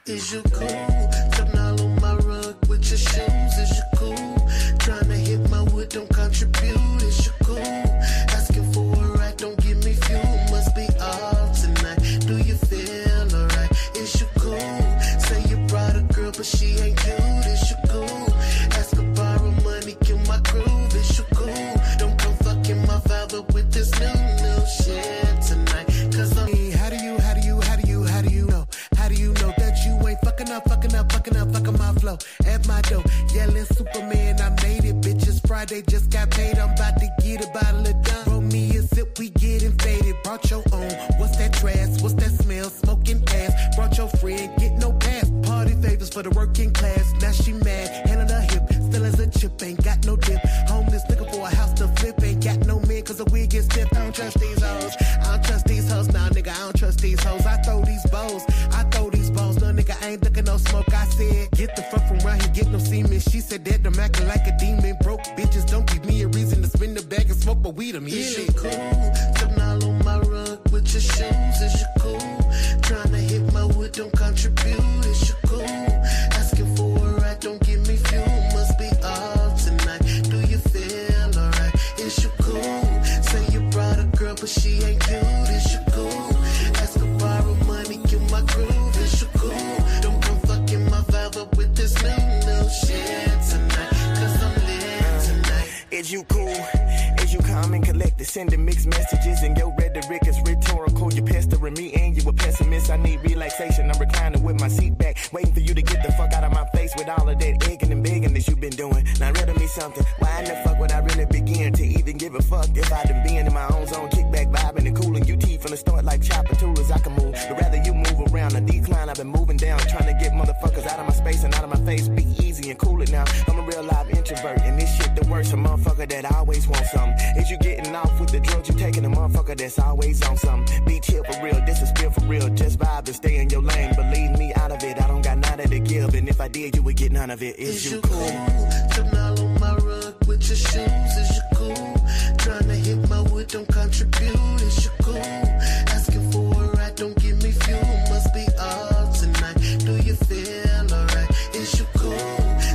Is you cool? Jumping all on my rug with your shoes. Is you cool? Trying to hit my wood, don't contribute. Is you cool? Asking for a ride, don't give me fuel. Must be off tonight. Do you feel alright? Is you cool? Say you brought a girl, but she ain't cute. Is you cool? Ask her borrow money, kill my groove. Is you cool? Don't come fucking my father with this new shit tonight. Cause I'm how do you know? How do you know that you ain't fucking my flow at my door? Yelling Superman, I made it, bitches. Friday just got paid, I'm about to get a bottle of done. Roll me a sip, we getting faded. Brought your own, what's that trash? What's that smell? Smoking ass. Brought your friend, get no pass. Party favors for the working class. Now she mad, hand on her hip, still as a chip, ain't got no dip. Homeless looking for a house to flip, ain't got no man cause the wig gets stiff. I don't trust these hoes, nah nigga, I don't trust these hoes. I throw these bows, no nigga, I ain't looking no smoke. I said, get the fuck from around here, get no semen. She said that I'm acting like a demon. Broke bitches don't give me a reason to spin the bag and smoke my weed. I'm Is you cool? Jumping all on my rug with your shoes. Is you cool? Trying to hit my wood, don't contribute. Is you cool? Asking for a ride, don't give me fuel. Must be off tonight. Do you feel alright? Is you cool? Say you brought a girl, but she ain't cute. Is you cool? Ask her borrow money, kill my groove. Is you cool? Don't come fucking my vibe up with this new shit tonight. Cause I'm lit tonight. you cool? Is you calm and collected, sending mixed messages, and your rhetoric is rhetorical. You pestering me and you a pessimist. I need relaxation. I'm reclining with my seat back, waiting for you to get the fuck out of my face with all of that egging and begging that you been doing. Now riddle me something. Why in the fuck would I really begin to even give a fuck if I done been in my own zone, kickback vibing and cooling? You teeth from the start like chopper tools. I can move, but rather you move around. A decline, I've been moving down, trying to get motherfuckers out of my space and out of my face. Be easy and cool it now. I'm a real live introvert, and this shit the worst. A motherfucker that always wants something. Is you getting off with the drugs you taking? A motherfucker that's always on something. Be chill for real, this is spill for real. Just vibe and stay in your lane. Believe me, out of it, I don't got nada to give. And if I did, you would get none of it. Is you cool? Jumping all on my rug with your shoes. Is you cool? Trying to hit my wood, don't contribute. Is you cool? Asking for a ride, don't give me fuel. Must be all tonight. Do you feel alright? Is you cool?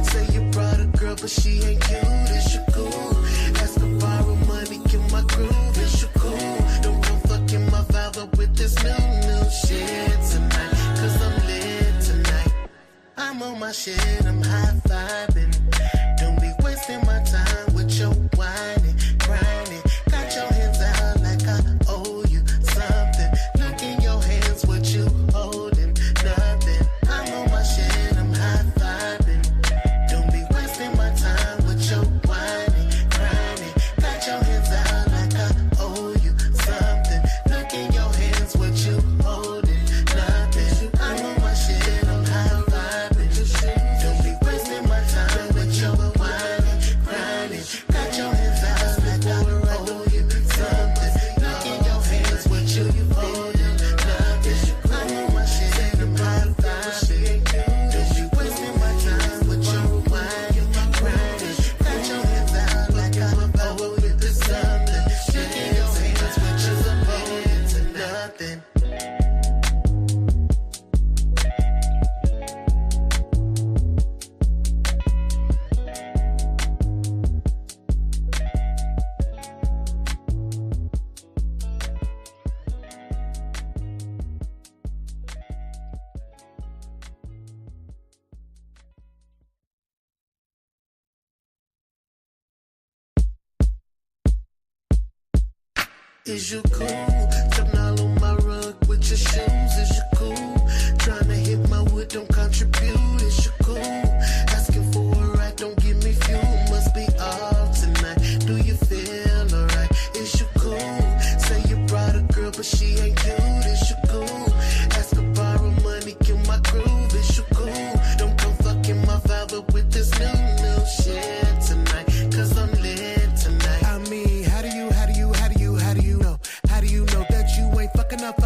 Say you brought a girl, but she ain't cute. Is you cool? Ask her borrow money, kill my groove. Is you cool? Don't come fucking my vibe up with this new shit tonight. Cause I'm lit tonight. I'm on my shit, I'm high vibing. Don't be wasting my time with your whining, grinding. Got your hands out like I owe you something. Look in your hands, what you holding, nothing. I'm on my shit, I'm high vibing. Don't be wasting my time with your whining, grinding. Got your hands out like I owe you something. Look in your hands, what you holding, nothing. I'm on my shit, I'm high vibing. Don't be wasting my time with your whining, grinding. Got your hands out like I owe you something. Look in your hands, what you holding, nothing. I'm on my shit, I'm high vibing. Don't be wasting my time with your whining, grinding. Got your hands out like I owe you something. Look in your hands, what you holding, nothing. Is you cool? Jumping all on my rug with your shoes. Is you cool? Trying to hit my wood, don't contribute. Is you cool? Asking for a ride, don't give me fuel. Must be all tonight. Do you feel alright? Is you cool? Say you brought a girl, but she ain't cute. Is you cool? Ask her borrow money, kill my groove. Is you cool? Don't come fucking my vibe up with this new shit tonight. Cause I'm lit tonight. I mean, how do you know? How do you know that you ain't fucking up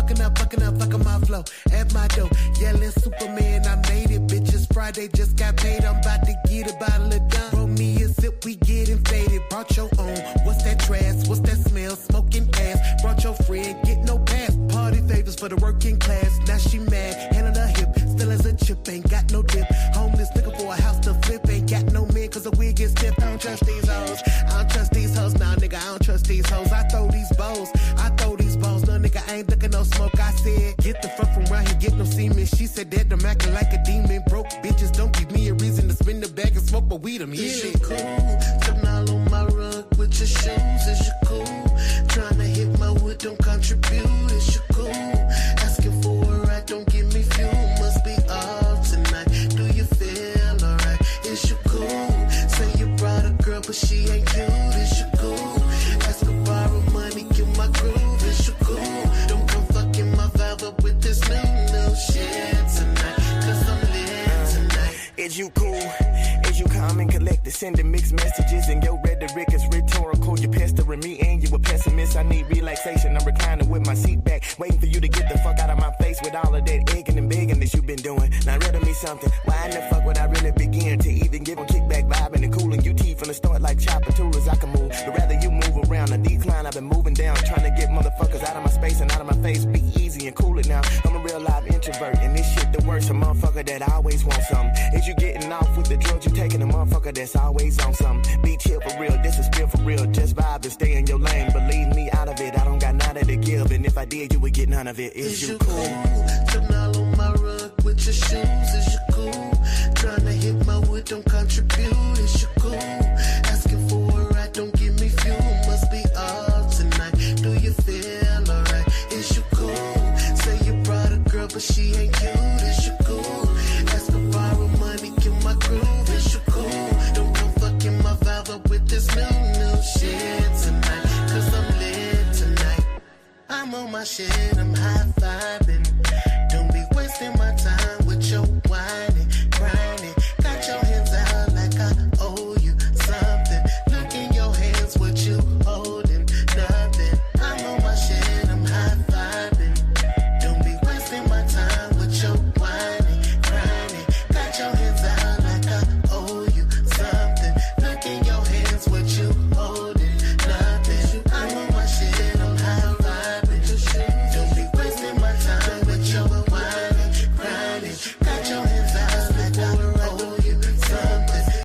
my flow at my door? Yelling Superman, I made it, bitches. Friday just got paid, I'm about to get a bottle of done. Roll me a sip, we getting faded. Brought your own, what's that trash? What's that smell? Smoking ass. Brought your friend, get no pass. Party favors for the working class. Now she mad, hand on her hip, still as a chip, ain't got no dip. Homeless looking for a house to flip, ain't got no man cause the wig is stiff. I don't trust these hoes, I don't trust these hoes. Nah nigga, I don't trust these hoes. I throw these balls, no nigga, I ain't looking no smoke. I said, get the fuck from around here, get no semen. She said that I'm acting like a demon. Broke bitches don't give me a reason to spin the bag and smoke, but weed them. Yeah. Is you cool? Jumping all on my rug with your shoes. Is you cool? Trying to hit my wood, don't contribute. Is you cool? Asking for a ride, don't give me fuel. Must be all tonight. Do you feel alright? Is you cool? Say you brought a girl, but she ain't cute. Is you cool? Ask her borrow money, kill my groove. Is you cool? Don't come fucking my vibe up with this new shit tonight. Cause I'm lit tonight. Is you cool? Is you calm and collected, sending mixed messages, and your rhetoric is rhetorical. You pestering me and you a pessimist. I need relaxation. I'm reclining with my seat back, waiting for you to get the fuck out of my face with all of that egging and begging that you been doing. Now riddle me something. Why in the fuck would I really begin to even give a kickback vibing and cooling? You teeth from the start like chopper tools. I can move, but rather you move around. A decline, I've been moving down, trying to get motherfuckers out of my space and out of my face. Be easy and cool it now. I'm a real live introvert, and this shit the worst. A motherfucker that always wants something. Is you getting off with the drugs you taking? A motherfucker that's always on something. Be chill for real, this is spill for real. Just vibe and stay in your lane. Believe me, out of it, I don't got nada to give. And if I did, you would get none of it. Is you cool? Jumping all on my rug with your shoes. Is you cool? Trying to hit my wood, don't contribute. Is you cool? Asking for a ride, don't give shit.